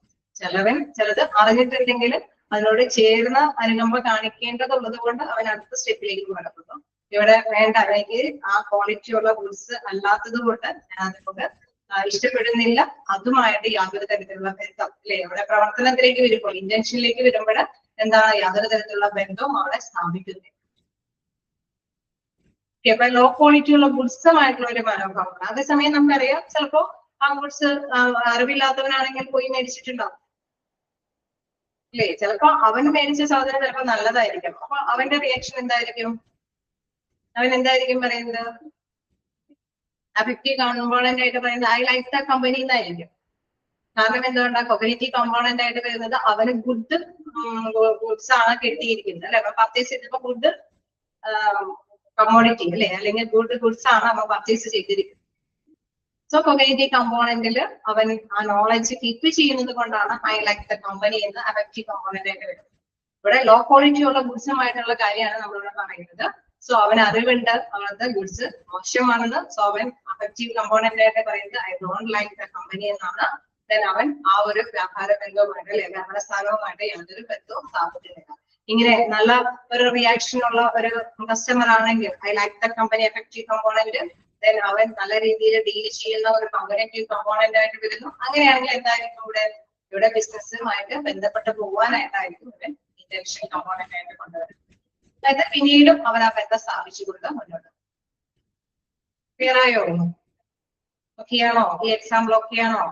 ചിലത് അറിഞ്ഞിട്ടുണ്ടെങ്കിൽ അതിനോട് ചേർന്ന് അനുകമ്പ കാണിക്കേണ്ടതുള്ളത് കൊണ്ട് അവൻ അടുത്ത സ്റ്റെപ്പിലേക്ക് കടക്കുന്നു. ഇവിടെ വേണ്ട, എനിക്ക് ആ ക്വാളിറ്റിയുള്ള ഗുഡ്സ് അല്ലാത്തത് കൊണ്ട് ഞാൻ അതുകൊണ്ട് ഇഷ്ടപ്പെടുന്നില്ല, അതുമായിട്ട് യാതൊരു തരത്തിലുള്ള ബന്ധം, അല്ലെ? അവിടെ പ്രവർത്തനത്തിലേക്ക് വരുമ്പോൾ, ഇന്റൻഷനിലേക്ക് വരുമ്പോൾ എന്താണ്? യാതൊരു തരത്തിലുള്ള ബന്ധവും അവിടെ സ്ഥാപിക്കുന്നില്ല. അപ്പൊ ലോ ക്വാളിറ്റി ഉള്ള ഗുഡ്സുമായിട്ടുള്ള ഒരു മനോഭാവമാണ്. അതേസമയം നമുക്കറിയാം ചിലപ്പോ ആ ഗുഡ്സ് അറിവില്ലാത്തവനാണെങ്കിൽ പോയി മേടിച്ചിട്ടുണ്ടാവും, അല്ലേ? ചിലപ്പോ അവൻ മേടിച്ച സാധനം ചിലപ്പോ നല്ലതായിരിക്കും. അപ്പൊ അവന്റെ റിയാക്ഷൻ എന്തായിരിക്കും? അവൻ എന്തായിരിക്കും പറയുന്നത്? അഫക്റ്റീവ് കമ്പോണന്റ് ആയിട്ട് പറയുന്നത് ഐ ലൈക്ക് ദ കമ്പനി എന്നായിരിക്കും. കാരണം എന്തുകൊണ്ടാ? കൊഗ്നിറ്റീവ് കമ്പോണന്റ് ആയിട്ട് വരുന്നത് അവന് ഗുഡ്സ് ആണ് കിട്ടിയിരിക്കുന്നത്, അല്ലെ? അപ്പൊ പർച്ചേസ് ചെയ്തപ്പോ ഗുഡ് കമ്മോഡിറ്റി, അല്ലെ? അല്ലെങ്കിൽ ഗുഡ്സ് ആണ് അവൻ പർച്ചേസ് ചെയ്തിരിക്കുന്നത്. സോ കൊഗ്നിറ്റീവ് കമ്പോണന്റിൽ അവൻ ആ നോളജ് കീപ്പ് ചെയ്യുന്നത് കൊണ്ടാണ് ഐ ലൈക്ക് ദ കമ്പനി എന്ന് അഫക്റ്റീവ് കമ്പോണന്റ് ആയിട്ട് വരുന്നത്. ഇവിടെ ലോ ക്വാളിറ്റി ഉള്ള ഗുഡ്സുമായിട്ടുള്ള കാര്യമാണ് നമ്മളിവിടെ പറയുന്നത്. സോ അവൻ അറിവുണ്ട് അവനത്തെ ഗുഡ്സ് മോശമാണെന്ന്. സോ അവൻ അഫക്റ്റീവ് കമ്പോണന്റ് ആയിട്ട് പറയുന്നത് I don't like the company എന്നാണ്. ദെൻ അവൻ ആ ഒരു വ്യാപാര ബന്ധവുമായിട്ട് അല്ലെങ്കിൽ വ്യാപാര സ്ഥാനവുമായിട്ട് യാതൊരു ബന്ധവും സ്ഥാപിക്കുന്നില്ല. ഇങ്ങനെ നല്ല ഒരു റിയാക്ഷൻ ഉള്ള ഒരു കസ്റ്റമർ ആണെങ്കിൽ I like the company effective component, then അവൻ നല്ല രീതിയിൽ ഡീൽ ചെയ്യുന്ന ഒരു കമ്പനറ്റീവ് കമ്പോണന്റ് ആയിട്ട് വരുന്നു. അങ്ങനെയാണെങ്കിൽ എന്തായിരിക്കും ഇവിടെ ബിസിനസ്സുമായിട്ട് ബന്ധപ്പെട്ട് പോകാനായിട്ടായിരിക്കും ഇവൻ ഇന്റൻഷൻ കമ്പോണന്റ് ആയിട്ട് കൊണ്ടുവരുന്നത്. അതായത് പിന്നീടും അവർ ആ ബന്ധം സ്ഥാപിച്ചു കൊടുക്കാൻ മുന്നോട്ട്. ക്ലിയർ ആയോ? ഓക്കെ ആണോ? ഈ എക്സാമ്പിൾ ഓക്കെ ആണോ?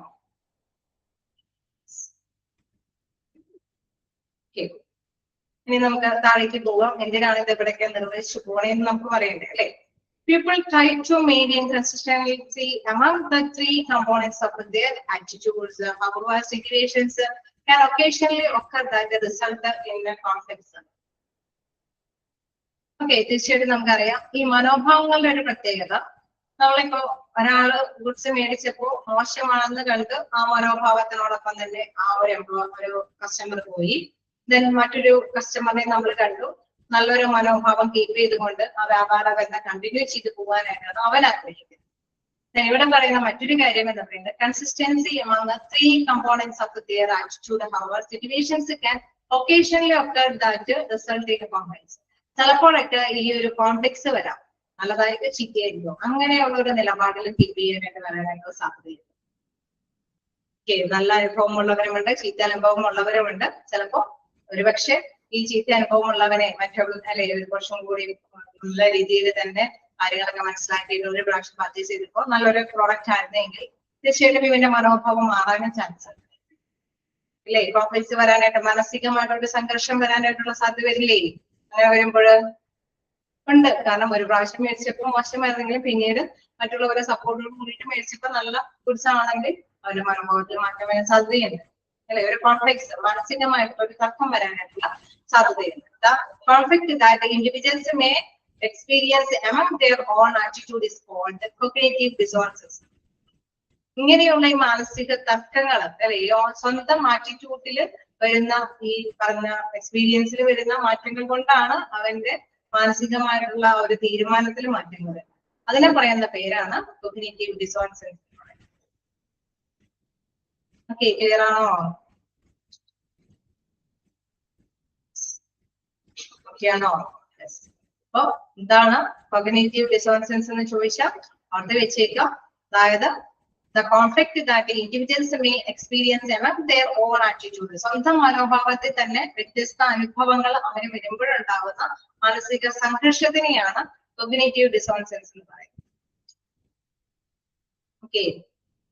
ഇനി നമുക്ക് താഴേക്ക് പോകാം. എന്തിനാണ് ഇത് ഇവിടേക്ക് നിർവഹിച്ചു പോകണേന്ന് നമുക്ക് പറയണ്ടേ അല്ലെ? People try to maintain consistency among the three components of their attitudes. However, situations can occasionally occur that result in a conflict. Okay, തീർച്ചയായിട്ടും നമുക്കറിയാം ഈ മനോഭാവങ്ങളുടെ ഒരു പ്രത്യേകത. നമ്മളിപ്പോ ഒരാള് ഗുഡ്സ് മേടിച്ചപ്പോ മോശമാണെന്ന് കണ്ട് ആ മനോഭാവത്തിനോടൊപ്പം തന്നെ ആ ഒരു കസ്റ്റമർ പോയി. ദെൻ മറ്റൊരു കസ്റ്റമറിനെ നമ്മൾ കണ്ടു നല്ലൊരു മനോഭാവം കീപ്പ് ചെയ്തുകൊണ്ട് ആ വ്യാപാര ബന്ധം കണ്ടിന്യൂ ചെയ്ത് പോകാനായിട്ടാണ് അവൻ ആഗ്രഹിക്കുന്നത്. ഇവിടെ പറയുന്ന മറ്റൊരു കാര്യം എന്ന് പറയുന്നത് consistency among the three components of their attitude. However, situations can occasionally occur that result in conflicts. ചിലപ്പോഴൊക്കെ ഈ ഒരു കോൺഫ്ലിക്ട്സ് വരാം, നല്ലതായിട്ട് ചീത്തയായിരിക്കും. അങ്ങനെയുള്ള ഒരു നിലപാടിൽ കീപ്പ് ചെയ്യാനായിട്ട് വരാനായിട്ട് സാധ്യതയുണ്ട്. നല്ല അനുഭവം ഉള്ളവരുമുണ്ട്, ചീത്ത അനുഭവം ഉള്ളവരുമുണ്ട്. ചിലപ്പോ ഒരുപക്ഷെ ഈ ചീത്ത അനുഭവം ഉള്ളവനെ മറ്റുള്ള അല്ലെ ഒരു കുറച്ചും കൂടി നല്ല രീതിയിൽ തന്നെ കാര്യങ്ങളൊക്കെ മനസ്സിലാക്കിയിട്ട് ഒരു പ്രാവശ്യം പർച്ചേസ് ചെയ്തപ്പോ നല്ലൊരു പ്രോഡക്റ്റ് ആയിരുന്നെങ്കിൽ തീർച്ചയായിട്ടും ഇവന്റെ മനോഭാവം മാറാനും ചാൻസ് ഉണ്ട് അല്ലേ? കോൺഫ്ലിക്ട്സ് വരാനായിട്ട് മാനസികമായിട്ടൊരു സംഘർഷം വരാനായിട്ടുള്ള സാധ്യത വരില്ലേ? അങ്ങനെ വരുമ്പോൾ ഉണ്ട്. കാരണം ഒരു പ്രാവശ്യം മേടിച്ചപ്പോൾ മോശമായിരുന്നെങ്കിലും പിന്നീട് മറ്റുള്ളവരെ സപ്പോർട്ടോട് കൂടിയിട്ട് മേടിച്ചപ്പോൾ നല്ല ഗുഡ്സ് ആണെങ്കിൽ അവരുടെ മനോഭാവത്തിൽ മാറ്റം വരാൻ സാധ്യതയുണ്ട് അല്ലെ? ഒരു കോൺഫ്ലിക്ട്സ് മാനസികമായിട്ടുള്ള ഒരു തർക്കം വരാനായിട്ടുള്ള സാധ്യതയുണ്ട്. The conflict that individuals may experience among their own attitude is called cognitive dissonance. ഇങ്ങനെയുള്ള ഈ മാനസിക തർക്കങ്ങൾ അല്ലെ സ്വന്തം ആറ്റിറ്റ്യൂഡിൽ വരുന്ന ഈ പറഞ്ഞ എക്സ്പീരിയൻസിൽ വരുന്ന മാറ്റങ്ങൾ കൊണ്ടാണ് അവന്റെ മാനസികമായിട്ടുള്ള ഒരു തീരുമാനത്തിൽ മാറ്റങ്ങൾ. അതിനെ പറയുന്ന പേരാണ് കോഗ്നിറ്റീവ് ഡിസോണൻസ്. ഓക്കെ, ക്ലിയർ ആണോ? ഓക്കെ ആണോ? അപ്പൊ എന്താണ് കോഗ്നിറ്റീവ് ഡിസോണൻസ് എന്ന് ചോദിച്ചാൽ അവിടെ വെച്ചേക്കാം. അതായത് the conflict that individuals may experience among their own attitude. സ്വന്തം മനോഭാവത്തിൽ തന്നെ വ്യത്യസ്ത അനുഭവങ്ങൾ അവന് വരുമ്പോഴുണ്ടാകുന്ന മാനസിക സംഘർഷത്തിനെയാണ് കോഗ്നിറ്റീവ് ഡിസോണൻസ് എന്ന് പറയുന്നത്. ഓക്കെ,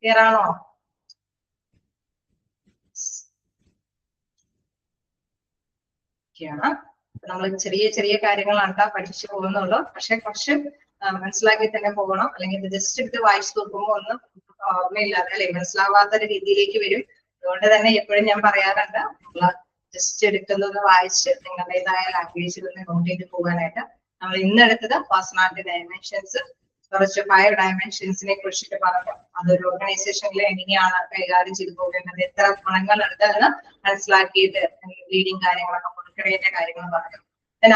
ക്ലിയർ ആണോ? നമ്മൾ ചെറിയ ചെറിയ കാര്യങ്ങളാണ് പഠിച്ചു പോകുന്നുള്ളൂ. പക്ഷെ കുറച്ച് മനസ്സിലാക്കി തന്നെ പോകണം. അല്ലെങ്കിൽ ജസ്റ്റ് എടുത്ത് വായിച്ചു നോക്കുമ്പോൾ ഒന്നും ഓർമ്മയില്ലാതെ അല്ലെ മനസ്സിലാവാത്ത ഒരു രീതിയിലേക്ക് വരും. അതുകൊണ്ട് തന്നെ എപ്പോഴും ഞാൻ പറയാറുണ്ട് നമ്മൾ ജസ്റ്റ് എടുക്കുന്നത് വായിച്ച് നിങ്ങളുടേതായ ലാംഗ്വേജിൽ ഒന്ന് നോട്ട് ചെയ്ത് പോകാനായിട്ട്. നമ്മൾ ഇന്നെടുത്തത് പേഴ്സണാലിറ്റി ഡയമെൻഷൻസ്, കുറച്ച് 5 ഡയമെൻഷൻസിനെ കുറിച്ചിട്ട് പറഞ്ഞു. അതൊരു ഓർഗനൈസേഷനിൽ എങ്ങനെയാണ് കൈകാര്യം ചെയ്തു പോകേണ്ടത്, എത്ര ഗുണങ്ങളുണ്ട് എന്ന് മനസ്സിലാക്കിയിട്ട് ലീഡിങ് കാര്യങ്ങളൊക്കെ കൊടുക്കേണ്ട കാര്യങ്ങൾ പറഞ്ഞു.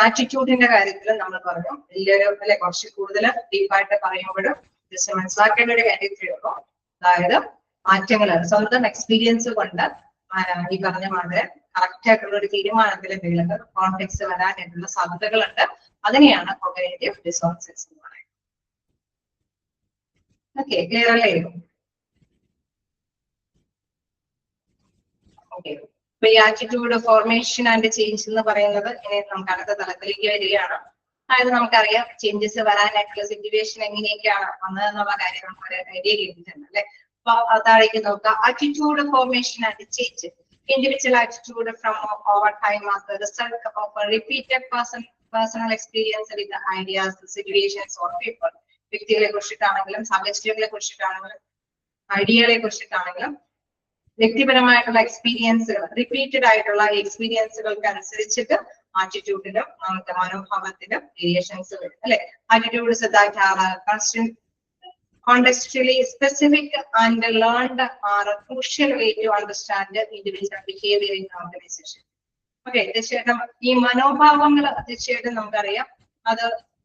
ആറ്റിറ്റ്യൂഡിന്റെ കാര്യത്തിൽ നമ്മൾ പറഞ്ഞു വലിയൊരു അല്ലെ കുറച്ച് കൂടുതൽ ഡീപ്പായിട്ട് പറയുമ്പോഴും ജസ്റ്റ് മനസ്സിലാക്കേണ്ട ഒരു കാര്യത്തിലേ ഉള്ളൂ. അതായത് മാറ്റങ്ങൾ സ്വന്തം എക്സ്പീരിയൻസ് കൊണ്ട് ഈ പറഞ്ഞ മാതിരി കറക്റ്റ് ആയിട്ടുള്ള ഒരു തീരുമാനത്തിൽ എന്തെങ്കിലും കോൺഫ്ലിക്ട്സ് വരാനായിട്ടുള്ള സാധ്യതകളുണ്ട്. അതിനെയാണ് കോഗ്നിറ്റീവ് ഡിസോണൻസ് എന്ന് പറയുന്നത്. ഓക്കെ, ക്ലിയർ അല്ലേ? ഓക്കെ, അപ്പൊ ഈ ആറ്റിറ്റ്യൂഡ് ഫോർമേഷൻ ആൻഡ് ചേഞ്ച് എന്ന് പറയുന്നത് ഇനി നമുക്ക് അടുത്ത തലത്തിലേക്ക് വരികയാണ്. അതായത് നമുക്കറിയാം ചേഞ്ചസ് വരാനായിട്ടുള്ള സിറ്റുവേഷൻ എങ്ങനെയൊക്കെയാണ് വന്നതെന്നുള്ള കാര്യം നമുക്ക് ഒരു ഐഡിയ കിട്ടിയിട്ടുണ്ട് അല്ലെ? അപ്പൊ താഴേക്ക് നോക്കുക. Attitude formation and change. Individual attitude from over time as the result of repeated personal experience with ideas, situations or people. വ്യക്തികളെ കുറിച്ചിട്ടാണെങ്കിലും സാഹചര്യങ്ങളെ കുറിച്ചിട്ടാണെങ്കിലും ഐഡിയകളെ കുറിച്ചിട്ടാണെങ്കിലും വ്യക്തിപരമായിട്ടുള്ള എക്സ്പീരിയൻസുകൾ റിപ്പീറ്റഡ് ആയിട്ടുള്ള എക്സ്പീരിയൻസുകൾക്ക് അനുസരിച്ചിട്ട് ആറ്റിറ്റ്യൂഡിലും നമുക്ക് മനോഭാവത്തിലും വേരിയേഷൻസ് വരും അല്ലെ? Attitudes that are contextually specific and learned are a crucial way to understand individual behavior in the organization. Okay, തീർച്ചയായിട്ടും ഈ മനോഭാവങ്ങൾ തീർച്ചയായിട്ടും നമുക്കറിയാം അത്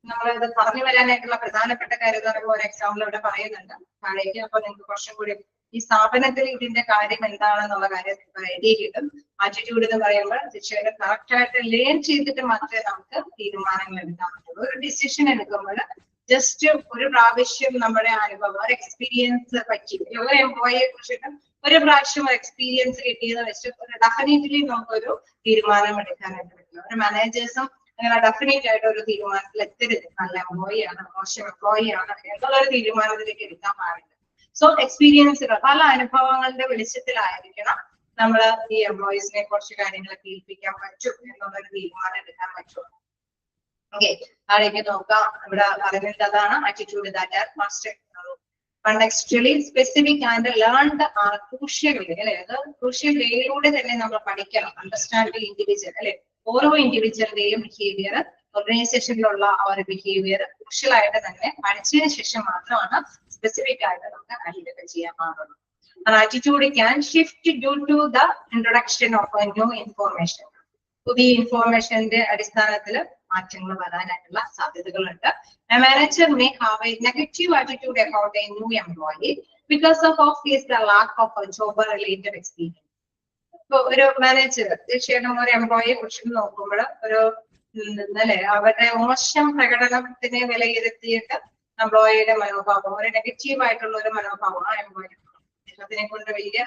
നമ്മളിത് പറഞ്ഞു വരാനായിട്ടുള്ള പ്രധാനപ്പെട്ട കാര്യം എന്ന് പറയുമ്പോൾ ഒരു എക്സാമ്പിൾ ഇവിടെ പറയുന്നുണ്ട് താഴേക്ക്. അപ്പൊ നിങ്ങൾക്ക് കുറച്ചും കൂടി ഈ സ്ഥാപനത്തിൽ ഇതിന്റെ കാര്യം എന്താണെന്നുള്ള കാര്യം ഐഡിയ കിട്ടും. ആറ്റിറ്റ്യൂഡ് എന്ന് പറയുമ്പോൾ തീർച്ചയായിട്ടും കറക്റ്റ് ആയിട്ട് ലേൺ ചെയ്തിട്ട് മാത്രമേ നമുക്ക് തീരുമാനങ്ങൾ എടുക്കാൻ പറ്റുള്ളൂ. ഒരു ഡിസിഷൻ എടുക്കുമ്പോൾ ജസ്റ്റ് ഒരു പ്രാവശ്യം നമ്മുടെ അനുഭവം ഒരു എക്സ്പീരിയൻസ് പറ്റി ഒരു എംപ്ലോയിയെ കുറിച്ചിട്ട് ഒരു പ്രാവശ്യം എക്സ്പീരിയൻസ് കിട്ടിയെന്ന് വെച്ചിട്ട് ഡെഫിനറ്റ്ലി നമുക്കൊരു തീരുമാനം എടുക്കാനായിട്ട് പറ്റില്ല. ഒരു മാനേജേഴ്സും അങ്ങനെ ഡെഫിനറ്റ് ആയിട്ട് ഒരു തീരുമാനത്തിൽ എത്തരുത്. നല്ല എംപ്ലോയി ആണ്, മോശം എംപ്ലോയി ആണ് എന്നുള്ളൊരു തീരുമാനത്തിലേക്ക് എടുക്കാൻ പാടില്ല. സോ എക്സ്പീരിയൻസുകൾ പല അനുഭവങ്ങളുടെ വെളിച്ചത്തിലായിരിക്കണം നമ്മൾ ഈ എംപ്ലോയീസിനെ കുറച്ച് കാര്യങ്ങൾ കേൾപ്പിക്കാൻ പറ്റും എന്നുള്ളൊരു തീരുമാനം എടുക്കാൻ പറ്റും. ഓക്കെ, താഴേക്ക് നോക്കാം. ഇവിടെ പറയുന്നത് അതാണ് attitude that are must contextually specific and learned are crucial അല്ലെ. അത് ക്രൂഷ്യൽ വേയിലൂടെ തന്നെ നമ്മൾ പഠിക്കണം. അണ്ടർസ്റ്റാൻഡ് ഇൻഡിവിജ്വൽ അല്ലെ, ഓരോ ഇൻഡിവിജ്വലിന്റെയും ബിഹേവിയർ, ഓർഗനൈസേഷനിലുള്ള ആ ഒരു ബിഹേവിയർ ക്രൂഷ്യൽ ആയിട്ട് തന്നെ പഠിച്ചതിന് ശേഷം മാത്രമാണ് സ്പെസിഫിക് ആയിട്ട് നമുക്ക് ഐഡന്റിഫൈ ചെയ്യാൻ പാടുള്ളൂ. An attitude can shift due to the introduction of a new information. പുതിയ ഇൻഫോർമേഷന്റെ അടിസ്ഥാനത്തിൽ മാറ്റങ്ങൾ വരാനായിട്ടുള്ള സാധ്യതകളുണ്ട്. A manager may have a negative attitude about a new employee because of his lack of a job related experience. ഇപ്പൊ ഒരു മാനേജർ തീർച്ചയായിട്ടും ഒരു എംപ്ലോയിയെ കുറിച്ച് നോക്കുമ്പോൾ ഒരു അല്ലെ അവരുടെ മോശം പ്രകടനത്തിനെ വിലയിരുത്തിയിട്ട് എംപ്ലോയിയുടെ മനോഭാവം ഒരു നെഗറ്റീവ് ആയിട്ടുള്ള ഒരു മനോഭാവം ആ എംപ്ലോയി അതിനെ കൊണ്ട് വലിയ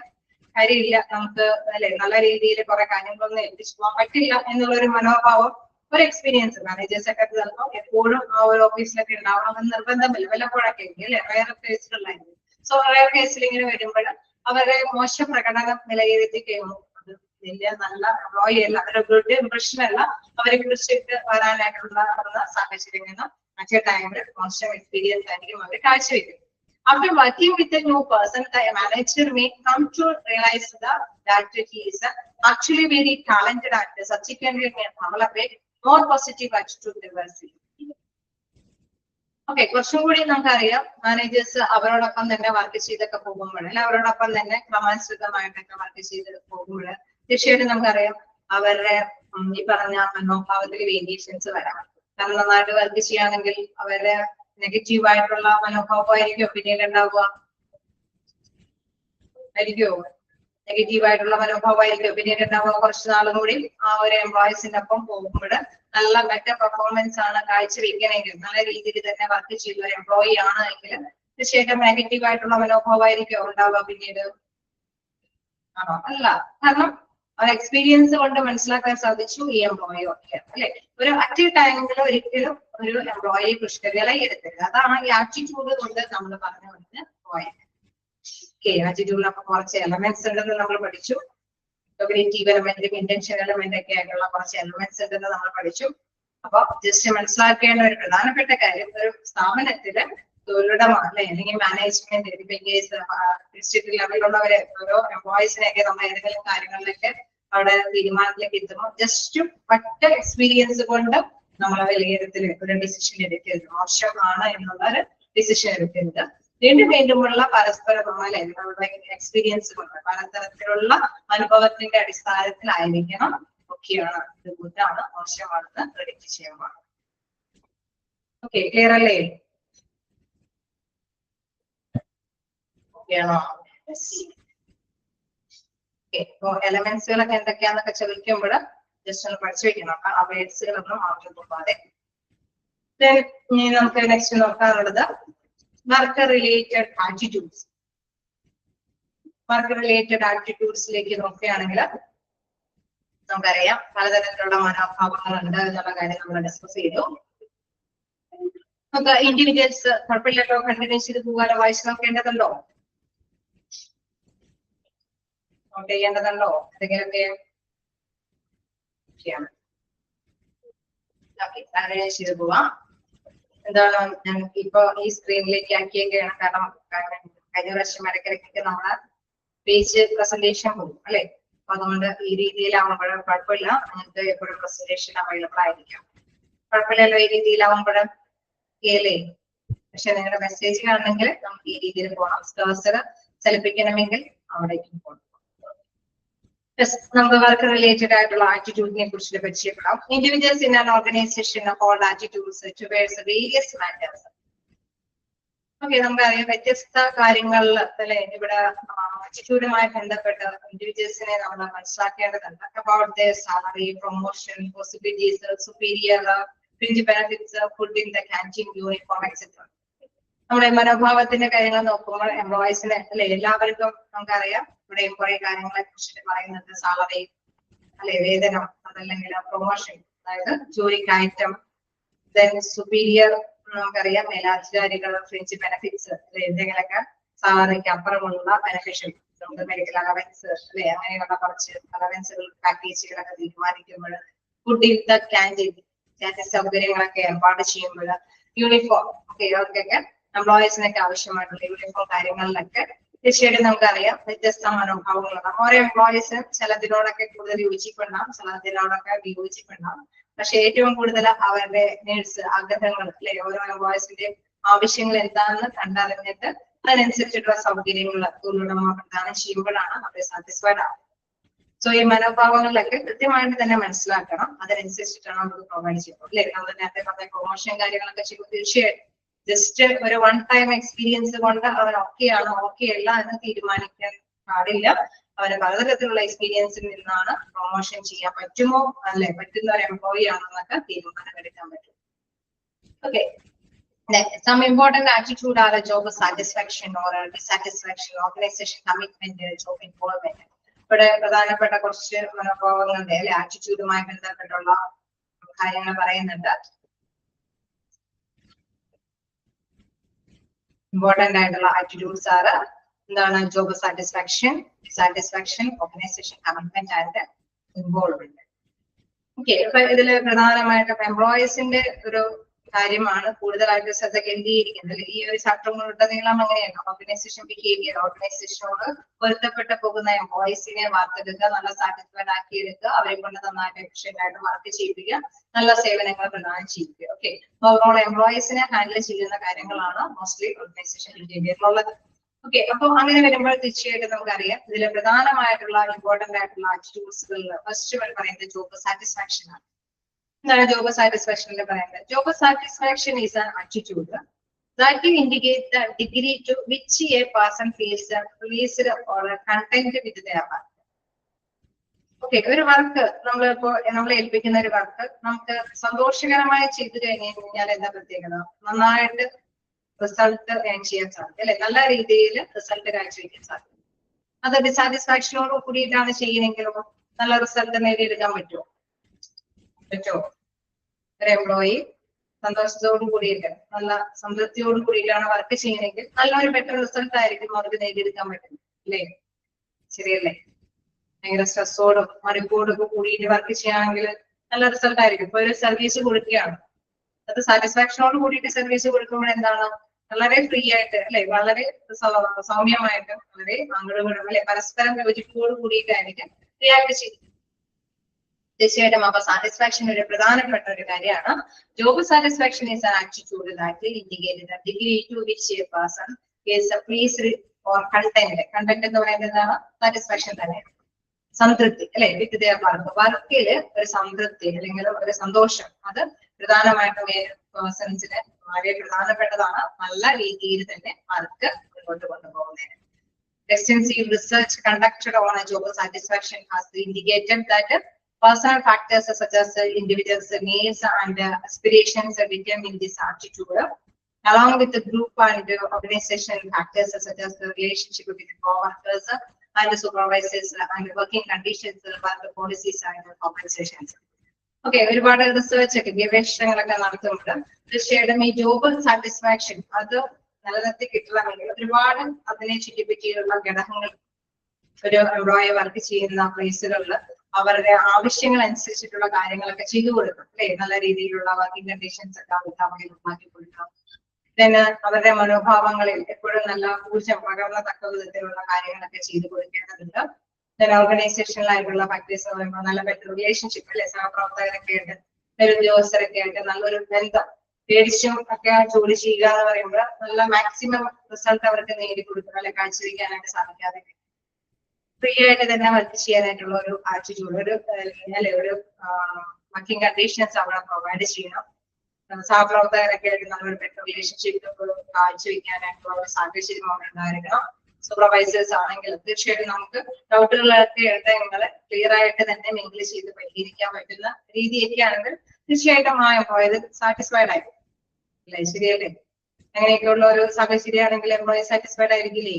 കാര്യമില്ല, നമുക്ക് അല്ലെ നല്ല രീതിയിൽ കുറെ കാര്യങ്ങളൊന്നും എത്തിച്ചു പോകാൻ പറ്റില്ല എന്നുള്ളൊരു മനോഭാവം ഒരു എക്സ്പീരിയൻസ് മാനേജേഴ്സ് ഒക്കെ ചിലപ്പോൾ എപ്പോഴും ആ ഒരു ഓഫീസിലൊക്കെ ഉണ്ടാവണം നിർബന്ധമില്ല, വല്ലപ്പോഴൊക്കെ അല്ലേ റയർ കേസുകളിലായിരിക്കും. സോ റയർ കേസിൽ ഇങ്ങനെ വരുമ്പോൾ അവരുടെ മോശം പ്രകടനം വിലയിരുത്തി കഴിയുമ്പോൾ അത് വലിയ നല്ല എംപ്ലോയി അല്ല, ഒരു ഗുഡ് ഇംപ്രഷൻ അല്ല അവരെ കുറിച്ചിട്ട് വരാനായിട്ടുള്ള സാഹചര്യങ്ങൾ മറ്റേ ടൈമിൽ മോശം എക്സ്പീരിയൻസ് ആയിരിക്കും അവർ കാഴ്ചവെക്കുന്നത്. After working with a new person, the manager may come to realize that he is actually very talented and subsequently may develop a more positive attitude towards it. Okay, കുറച്ചും കൂടി നമുക്കറിയാം മാനേജേഴ്സ് അവരോടൊപ്പം തന്നെ വർക്ക് ചെയ്തൊക്കെ പോകുമ്പോൾ അല്ലെ അവരോടൊപ്പം തന്നെ ക്രമാനുസൃതമായിട്ടൊക്കെ വർക്ക് ചെയ്ത് പോകുമ്പോൾ തീർച്ചയായിട്ടും നമുക്കറിയാം അവരുടെ ഈ പറഞ്ഞ മനോഭാവത്തിൽ വേരിയേഷൻസ് വരാം. കാരണം നന്നായിട്ട് വർക്ക് ചെയ്യുകയാണെങ്കിൽ അവരുടെ നെഗറ്റീവ് ആയിട്ടുള്ള മനോഭാവമായിരിക്കും പിന്നീട് ഉണ്ടാവുക, ആയിരിക്കുമോ? നെഗറ്റീവ് ആയിട്ടുള്ള മനോഭാവമായിരിക്കും പിന്നീട് ഉണ്ടാവുക. കുറച്ചു നാളും കൂടി ആ ഒരു എംപ്ലോയീസിന്റെ ഒപ്പം പോകുമ്പോൾ നല്ല ബെറ്റർ പെർഫോമൻസ് ആണ് കാഴ്ചവെക്കണമെങ്കിൽ നല്ല രീതിയിൽ തന്നെ വർക്ക് ചെയ്ത ഒരു എംപ്ലോയി ആണ് എങ്കിൽ തീർച്ചയായിട്ടും നെഗറ്റീവ് ആയിട്ടുള്ള മനോഭാവമായിരിക്കും ഉണ്ടാവുക പിന്നീട്. ആണോ? അല്ല, കാരണം ആ എക്സ്പീരിയൻസ് കൊണ്ട് മനസ്സിലാക്കാൻ സാധിച്ചു ഈ എംപ്ലോയി ഒക്കെ അല്ലെ. ഒരു അറ്റ് ടൈമിൽ ഒരിക്കലും ഒരു എംപ്ലോയി വിലയിരുത്തരുത്. അതാണ് ഈ ആറ്റിറ്റ്യൂഡ് കൊണ്ട് നമ്മൾ പറഞ്ഞു വന്ന് പോയത്. ഓക്കെ, ആറ്റിറ്റ്യൂഡിൽ അപ്പൊ കുറച്ച് എലമെന്റ്സ് ഉണ്ടെന്ന് നമ്മൾ പഠിച്ചു. കോഗ്നിറ്റീവ് എലമെന്റ്, ഇന്റൻഷൻ എലമെന്റ് ഒക്കെ ആയിട്ടുള്ള കുറച്ച് എലമെന്റ്സ് ഉണ്ടെന്ന് നമ്മൾ പഠിച്ചു. അപ്പൊ ജസ്റ്റ് മനസ്സിലാക്കേണ്ട ഒരു പ്രധാനപ്പെട്ട കാര്യം ഒരു സ്ഥാപനത്തില് തൊഴിലുടമ അല്ലെ അല്ലെങ്കിൽ മാനേജ്മെന്റ് ഡിസ്ട്രിക്ട് ലെവലിലുള്ളവരെ ഓരോ എംപ്ലോയീസിനെയൊക്കെ നമ്മൾ ഏതെങ്കിലും കാര്യങ്ങളിലൊക്കെ അവിടെ തീരുമാനത്തിലേക്ക് എത്തുമ്പോൾ ജസ്റ്റ് ഒറ്റ എക്സ്പീരിയൻസ് കൊണ്ട് നമ്മളെ വിലയിരുത്തൽ ഒരു ഡിസിഷൻ എടുക്കരുത്. മോശമാണ് എന്നുള്ള ഒരു ഡിസിഷൻ എടുക്കരുത്. വീണ്ടും വീണ്ടുമുള്ള പരസ്പരം നമ്മളുടെ എക്സ്പീരിയൻസ് കൊണ്ട് പലതരത്തിലുള്ള അനുഭവത്തിന്റെ അടിസ്ഥാനത്തിലായിരിക്കണം ഒക്കെയാണ് ഇത് ഗുഡാണ് മോശമാണെന്ന് പ്രെഡിക്റ്റ് ചെയ്യാൻ പാടും. ഓക്കെ, ക്ലിയർ അല്ലേ? ണോ? ഇപ്പൊ എലമെന്റ്സുകളൊക്കെ എന്തൊക്കെയാന്നൊക്കെ ചോദിക്കുമ്പോൾ ജസ്റ്റ് ഒന്ന് പഠിച്ചു വെക്കണം. ആ വേർഡ്സുകളൊന്നും മാറ്റി പോകാതെ. ഇനി നമുക്ക് നെക്സ്റ്റ് നോക്കാനുള്ളത് work related attitudes. Work related ആറ്റിറ്റ്യൂഡ്സിലേക്ക് നോക്കുകയാണെങ്കിൽ നമുക്കറിയാം പലതരത്തിലുള്ള മനോഭാവങ്ങളുണ്ട് എന്നുള്ള കാര്യം നമ്മൾ ഡിസ്കസ് ചെയ്തു. നമുക്ക് ഇൻഡിവിജ്വൽസ് കുഴപ്പമില്ലല്ലോ, കണ്ടിന്യൂ ചെയ്ത് പോകാനോ വായിച്ചു നോക്കേണ്ടതുണ്ടോ? നോട്ട് ചെയ്യേണ്ടതുണ്ടോ? എന്തെങ്കിലുമൊക്കെ ചെയ്യണം. ചെയ്ത് പോവാം. എന്താണ് ഞാൻ ഇപ്പൊ ഈ സ്ക്രീനിലേക്ക് ആക്കിയൊക്കെയാണ്, കാരണം കഴിഞ്ഞ പ്രാവശ്യം ഇടയ്ക്കിടയ്ക്ക് നമ്മളെ പേജ് പ്രസന്റേഷൻ പോകും അല്ലെ. അപ്പൊ അതുകൊണ്ട് ഈ രീതിയിലാവുമ്പോഴും കുഴപ്പമില്ല, നിങ്ങൾക്ക് എപ്പോഴും പ്രസന്റേഷൻ അവൈലബിൾ ആയിരിക്കും. കുഴപ്പമില്ലല്ലോ ഈ രീതിയിലാവുമ്പോഴും അല്ലേ. പക്ഷെ നിങ്ങളുടെ മെസ്സേജ് കാണണമെങ്കിൽ നമുക്ക് ഈ രീതിയിൽ പോകണം. കഴ്സർ ചലിപ്പിക്കണമെങ്കിൽ അവിടേക്ക് പോകണം. നമുക്ക് വർക്ക് റിലേറ്റഡ് ആയിട്ടുള്ള ആറ്റിറ്റ്യൂഡിനെ കുറിച്ച് പരിചയപ്പെടാം. Individuals in an organisation hold attitudes towards various matters. Okay, നമുക്കറിയാം വ്യത്യസ്ത കാര്യങ്ങളിൽ അല്ലെ ഇവിടെ ആറ്റിറ്റ്യൂഡുമായി ബന്ധപ്പെട്ട് ഇൻഡിവിജ്വൽസിനെ നമ്മൾ മനസ്സിലാക്കേണ്ടതുണ്ട്. About their salary, promotion, possibilities, superior, fringe benefits, food in the canteen, uniform etcetera. നമ്മുടെ മനോഭാവത്തിന്റെ കാര്യങ്ങൾ നോക്കുമ്പോൾ എംപ്ലോയീസിന് അല്ലെ എല്ലാവർക്കും നമുക്കറിയാം ഇവിടെയും കുറെ കാര്യങ്ങളെ കുറിച്ചിട്ട് പറയുന്നുണ്ട്. സാലറി അല്ലെ, വേതനം, അതല്ലെങ്കിൽ പ്രൊമോഷൻ, അതായത് ജോലി കയറ്റം, ദെൻ സുപ്പീരിയർ നമുക്കറിയാം മേലാധികാരികൾ, ഫ്രിഞ്ച് ബെനിഫിറ്റ്സ് എന്തെങ്കിലൊക്കെ സാലറിക്ക് അപ്പുറമുള്ള ബെനിഫിഷ്യൽ, നമുക്ക് മെഡിക്കൽ അലവൻസ് അല്ലെ, അങ്ങനെയുള്ള കുറച്ച് അലവൻസുകൾ പാക്കേജുകളൊക്കെ തീരുമാനിക്കുമ്പോൾ, ഫുഡ് ഇൻ ദ ക്യാന്റീൻ സൗകര്യങ്ങളൊക്കെ ഏർപ്പാട് ചെയ്യുമ്പോൾ, യൂണിഫോം ഇവർക്കൊക്കെ എംപ്ലോയീസിനൊക്കെ ആവശ്യമായിട്ടുള്ള യൂണിഫോം കാര്യങ്ങളിലൊക്കെ തീർച്ചയായിട്ടും നമുക്കറിയാം വ്യത്യസ്ത മനോഭാവങ്ങളാണ്. ഓരോ എംപ്ലോയീസ് ചിലതിനോടൊക്കെ കൂടുതൽ യോജിപ്പെടാം, ചിലതിനോടൊക്കെ വിയോജിപ്പെടാം. പക്ഷെ ഏറ്റവും കൂടുതൽ അവരുടെ നീഡ്സ്, ആഗ്രഹങ്ങൾ അല്ലെ, ഓരോ എംപ്ലോയീസിന്റെ ആവശ്യങ്ങൾ എന്താണെന്ന് കണ്ടറിഞ്ഞിട്ട് അതിനനുസരിച്ചിട്ടുള്ള സൗകര്യങ്ങൾ തൊഴിലുടമ പ്രദാനം ചെയ്യുമ്പോഴാണ് അവർ സാറ്റിസ്ഫൈഡ് ആവുന്നത്. സോ ഈ മനോഭാവങ്ങളിലൊക്കെ കൃത്യമായിട്ട് തന്നെ മനസ്സിലാക്കണം, അതിനനുസരിച്ചിട്ടാണ് നമുക്ക് പ്രൊവൈഡ് ചെയ്യുന്നത് അല്ലെ. നമ്മൾ നേരത്തെ പറഞ്ഞ പ്രൊമോഷൻ കാര്യങ്ങളൊക്കെ ചെയ്യുമ്പോൾ തീർച്ചയായിട്ടും ജസ്റ്റ് ഒരു വൺ ടൈം എക്സ്പീരിയൻസ് കൊണ്ട് അവൻ ഓക്കെയാണോ ഓക്കെ അല്ല എന്ന് തീരുമാനിക്കാൻ പാടില്ല. അവന് പലതരത്തിലുള്ള എക്സ്പീരിയൻസിൽ നിന്നാണ് പ്രൊമോഷൻ ചെയ്യാൻ പറ്റുമോ അല്ലെ, പറ്റുന്ന ഒരു എംപ്ലോയി ആണെന്നൊക്കെ തീരുമാനമെടുക്കാൻ പറ്റും. Okay, some important attitude are job satisfaction or dissatisfaction, organization commitment, job involvement. ഇവിടെ പ്രധാനപ്പെട്ട കുറച്ച് മനോഭാവങ്ങളുടെ അല്ലെ ആറ്റിറ്റ്യൂഡുമായി ബന്ധപ്പെട്ടുള്ള കാര്യങ്ങൾ പറയുന്നുണ്ട്. ഇമ്പോർട്ടന്റ് ആയിട്ടുള്ള ആറ്റിറ്റ്യൂഡ്സ് ആണ് എന്താണ്? Job satisfaction, dissatisfaction, organisation commitment and involvement. Okay, അപ്പൊ ഇതില് പ്രധാനമായിട്ടും എംപ്ലോയീസിന്റെ ഒരു കാര്യമാണ് കൂടുതലായിട്ട് ശ്രദ്ധ കേന്ദ്രീകരിക്കുന്നത്. ഈ ഒരു ചാപ്റ്ററുകളുടനീളം അങ്ങനെയാണ് ഓർഗനൈസേഷൻ ബിഹേവിയർ, ഓർഗനൈസേഷനോട് പൊരുത്തപ്പെട്ട് പോകുന്ന എംപ്ലോയീസിനെ വാർത്തെടുക്കുക, നല്ല സാറ്റിസ്ഫൈഡ് ആക്കിയെടുക്കുക, അവരെ കൊണ്ട് നന്നായിട്ട് എഫിഷ്യന്റ് ആയിട്ട് വർക്ക് ചെയ്യിപ്പിക്കുക, നല്ല സേവനങ്ങൾ പ്രദാനം ചെയ്യുക. ഓക്കെ, ഓവറോൾ എംപ്ലോയീസിനെ ഹാൻഡിൽ ചെയ്യുന്ന കാര്യങ്ങളാണ് മോസ്റ്റ്ലി ഓർഗനൈസേഷൻ ബിഹേവിയറിലുള്ളത്. ഓക്കെ, അപ്പൊ അങ്ങനെ വരുമ്പോൾ തീർച്ചയായിട്ടും നമുക്കറിയാം ഇതിൽ പ്രധാനമായിട്ടുള്ള ഇമ്പോർട്ടന്റ് ആയിട്ടുള്ള ആറ്റിറ്റ്യൂഡ്സുകളിൽ ഫസ്റ്റ് പറയുന്നത് ജോബ് സാറ്റിസ്ഫാക്ഷൻ ആണ്. എന്താണ് ജോബ് സാറ്റിസ്ഫാക്ഷനിൽ പറയുന്നത്? Job satisfaction is an attitude that will indicate the degree to which a person feels pleased or content with their work. Okay, ഒരു വർക്ക് നമ്മളെ ഏൽപ്പിക്കുന്ന ഒരു വർക്ക് നമുക്ക് സന്തോഷകരമായി ചെയ്തു കഴിഞ്ഞു കഴിഞ്ഞാൽ എന്താ പ്രത്യേകത? നന്നായിട്ട് റിസൾട്ട് ചെയ്യാൻ സാധിക്കും അല്ലെ, നല്ല രീതിയിൽ റിസൾട്ട് കാഴ്ചവെക്കാൻ സാധിക്കും. അത് ഡിസാറ്റിസ്ഫാക്ഷനോട് കൂടിയിട്ടാണ് ചെയ്യുന്നെങ്കിലോ നല്ല റിസൾട്ട് നേടിയെടുക്കാൻ പറ്റുമോ? ഒരു എംപ്ലോയി സന്തോഷത്തോടു കൂടിയിട്ട് നല്ല സംതൃപ്തിയോട് കൂടിയിട്ടാണ് വർക്ക് ചെയ്യുന്നതെങ്കിൽ നല്ലൊരു ബെറ്റർ റിസൾട്ട് ആയിരിക്കും അവർക്ക് നേടിയെടുക്കാൻ പറ്റും അല്ലേ? ശരിയല്ലേ? ഭയങ്കര സ്ട്രെസ്സോടും മടുപ്പോടൊക്കെ കൂടിയിട്ട് വർക്ക് ചെയ്യുകയാണെങ്കിൽ നല്ല റിസൾട്ട് ആയിരിക്കും. ഇപ്പൊ ഒരു സർവീസ് കൊടുക്കുകയാണ്, അത് സാറ്റിസ്ഫാക്ഷനോട് കൂടിയിട്ട് സർവീസ് കൊടുക്കുമ്പോൾ എന്താണ്? വളരെ ഫ്രീ ആയിട്ട് അല്ലെ, വളരെ സൗമ്യമായിട്ട്, വളരെ അങ്ങോട്ടും അല്ലെ പരസ്പരം യോജിപ്പോട് കൂടിയിട്ടായിരിക്കും റിയാക്ട് ചെയ്യും. തീർച്ചയായിട്ടും അപ്പൊ സാറ്റിസ്ഫാക്ഷൻ ഒരു പ്രധാനപ്പെട്ട ഒരു കാര്യമാണ്. Job satisfaction is an attitude that indicate the degree to which a person is pleased or content. Content എന്ന് പറയുന്നത് എന്താണ്? സാറ്റിസ്ഫാക്ഷൻ തന്നെയാണ്. സംതൃപ്തി അല്ലെ, വിത്ത് ദെയർ വർക്ക്. വർക്കില് ഒരു സംതൃപ്തി അല്ലെങ്കിൽ ഒരു സന്തോഷം, അത് പ്രധാനമായിട്ടും പേഴ്സൺസിന് വളരെ പ്രധാനപ്പെട്ടതാണ്. നല്ല രീതിയിൽ തന്നെ വർക്ക് മുന്നോട്ട് കൊണ്ടുപോകുന്നതിന്. Extensive research conducted on a job satisfaction has indicated that personal factors such as individuals' needs and aspirations determine this attitude, along with the group and organization factors such as the relationship with the co-workers and the supervisors and working conditions, work policies and compensations. Okay, ഒരുപാട് റിസർച്ച് ഒക്കെ ഗവേഷണങ്ങളൊക്കെ നടത്തുമ്പോൾ തീർച്ചയായിട്ടും ഈ ജോബ് സാറ്റിസ്ഫാക്ഷൻ അത് നിലനിർത്തി കിട്ടണമെങ്കിൽ ഒരുപാട് അതിനെ ചുറ്റിപ്പറ്റിയുള്ള ഘടകങ്ങൾ ഒരു എംപ്ലോയി വർക്ക് ചെയ്യുന്ന പ്ലേസുകളിൽ അവരുടെ ആവശ്യങ്ങൾ അനുസരിച്ചിട്ടുള്ള കാര്യങ്ങളൊക്കെ ചെയ്തു കൊടുക്കും അല്ലെ. നല്ല രീതിയിലുള്ള വർക്കിംഗ് കണ്ടീഷൻസ് ഒക്കെ അവർക്ക് ഉണ്ടാക്കി കൊടുക്കാം. പിന്നെ അവരുടെ മനോഭാവങ്ങളിൽ എപ്പോഴും നല്ല ഊർജം പകർന്നത്തക്ക വിധത്തിലുള്ള കാര്യങ്ങളൊക്കെ ചെയ്തു കൊടുക്കേണ്ടതുണ്ട്. ഓർഗനൈസേഷനിലായിട്ടുള്ള ഫാക്ടേഴ്സ് പറയുമ്പോൾ നല്ല ബെറ്റർ റിലേഷൻഷിപ്പ് അല്ലെ, സഹപ്രവർത്തകരൊക്കെ ആയിട്ട്, ഉദ്യോഗസ്ഥരൊക്കെ ആയിട്ട് നല്ലൊരു ബന്ധം, പേടിച്ചും ഒക്കെ ജോലി ചെയ്യുക എന്ന് പറയുമ്പോൾ നല്ല മാക്സിമം റിസൾട്ട് അവർക്ക് നേടിക്കൊടുക്കുക അല്ലെ, കാഴ്ചവെക്കാനായിട്ട് സാധിക്കാതെ ഫ്രീ ആയിട്ട് തന്നെ വർക്ക് ചെയ്യാനായിട്ടുള്ള ഒരു ആറ്റിറ്റ്യൂഡ്, ഒരു വർക്കിംഗ് കണ്ടീഷൻസ് അവിടെ പ്രൊവൈഡ് ചെയ്യണം. സഹപ്രവർത്തകരൊക്കെ ആയിട്ട് നല്ലൊരു ബെറ്റർ റിലേഷൻഷിപ്പ് കാഴ്ചവെക്കാനായിട്ടുള്ള ഒരു സാഹചര്യം അവിടെ ഉണ്ടായിരിക്കണം. സൂപ്പർവൈസേഴ്സ് ആണെങ്കിൽ തീർച്ചയായിട്ടും നമുക്ക് ഡൗട്ടുകളൊക്കെ ഉണ്ടെങ്കിൽ ക്ലിയർ ആയിട്ട് തന്നെ മിങ്കിൾ ചെയ്ത് പരിഹരിക്കാൻ പറ്റുന്ന രീതിയൊക്കെ ആണെങ്കിൽ തീർച്ചയായിട്ടും ആ എംപ്ലോയി സാറ്റിസ്ഫൈഡ് ആയിരിക്കും. അല്ലേ, ശരിയല്ലേ? അങ്ങനെയൊക്കെയുള്ള ഒരു സാഹചര്യമാണെങ്കിൽ എംപ്ലോയി സാറ്റിസ്ഫൈഡ് ആയിരിക്കില്ലേ?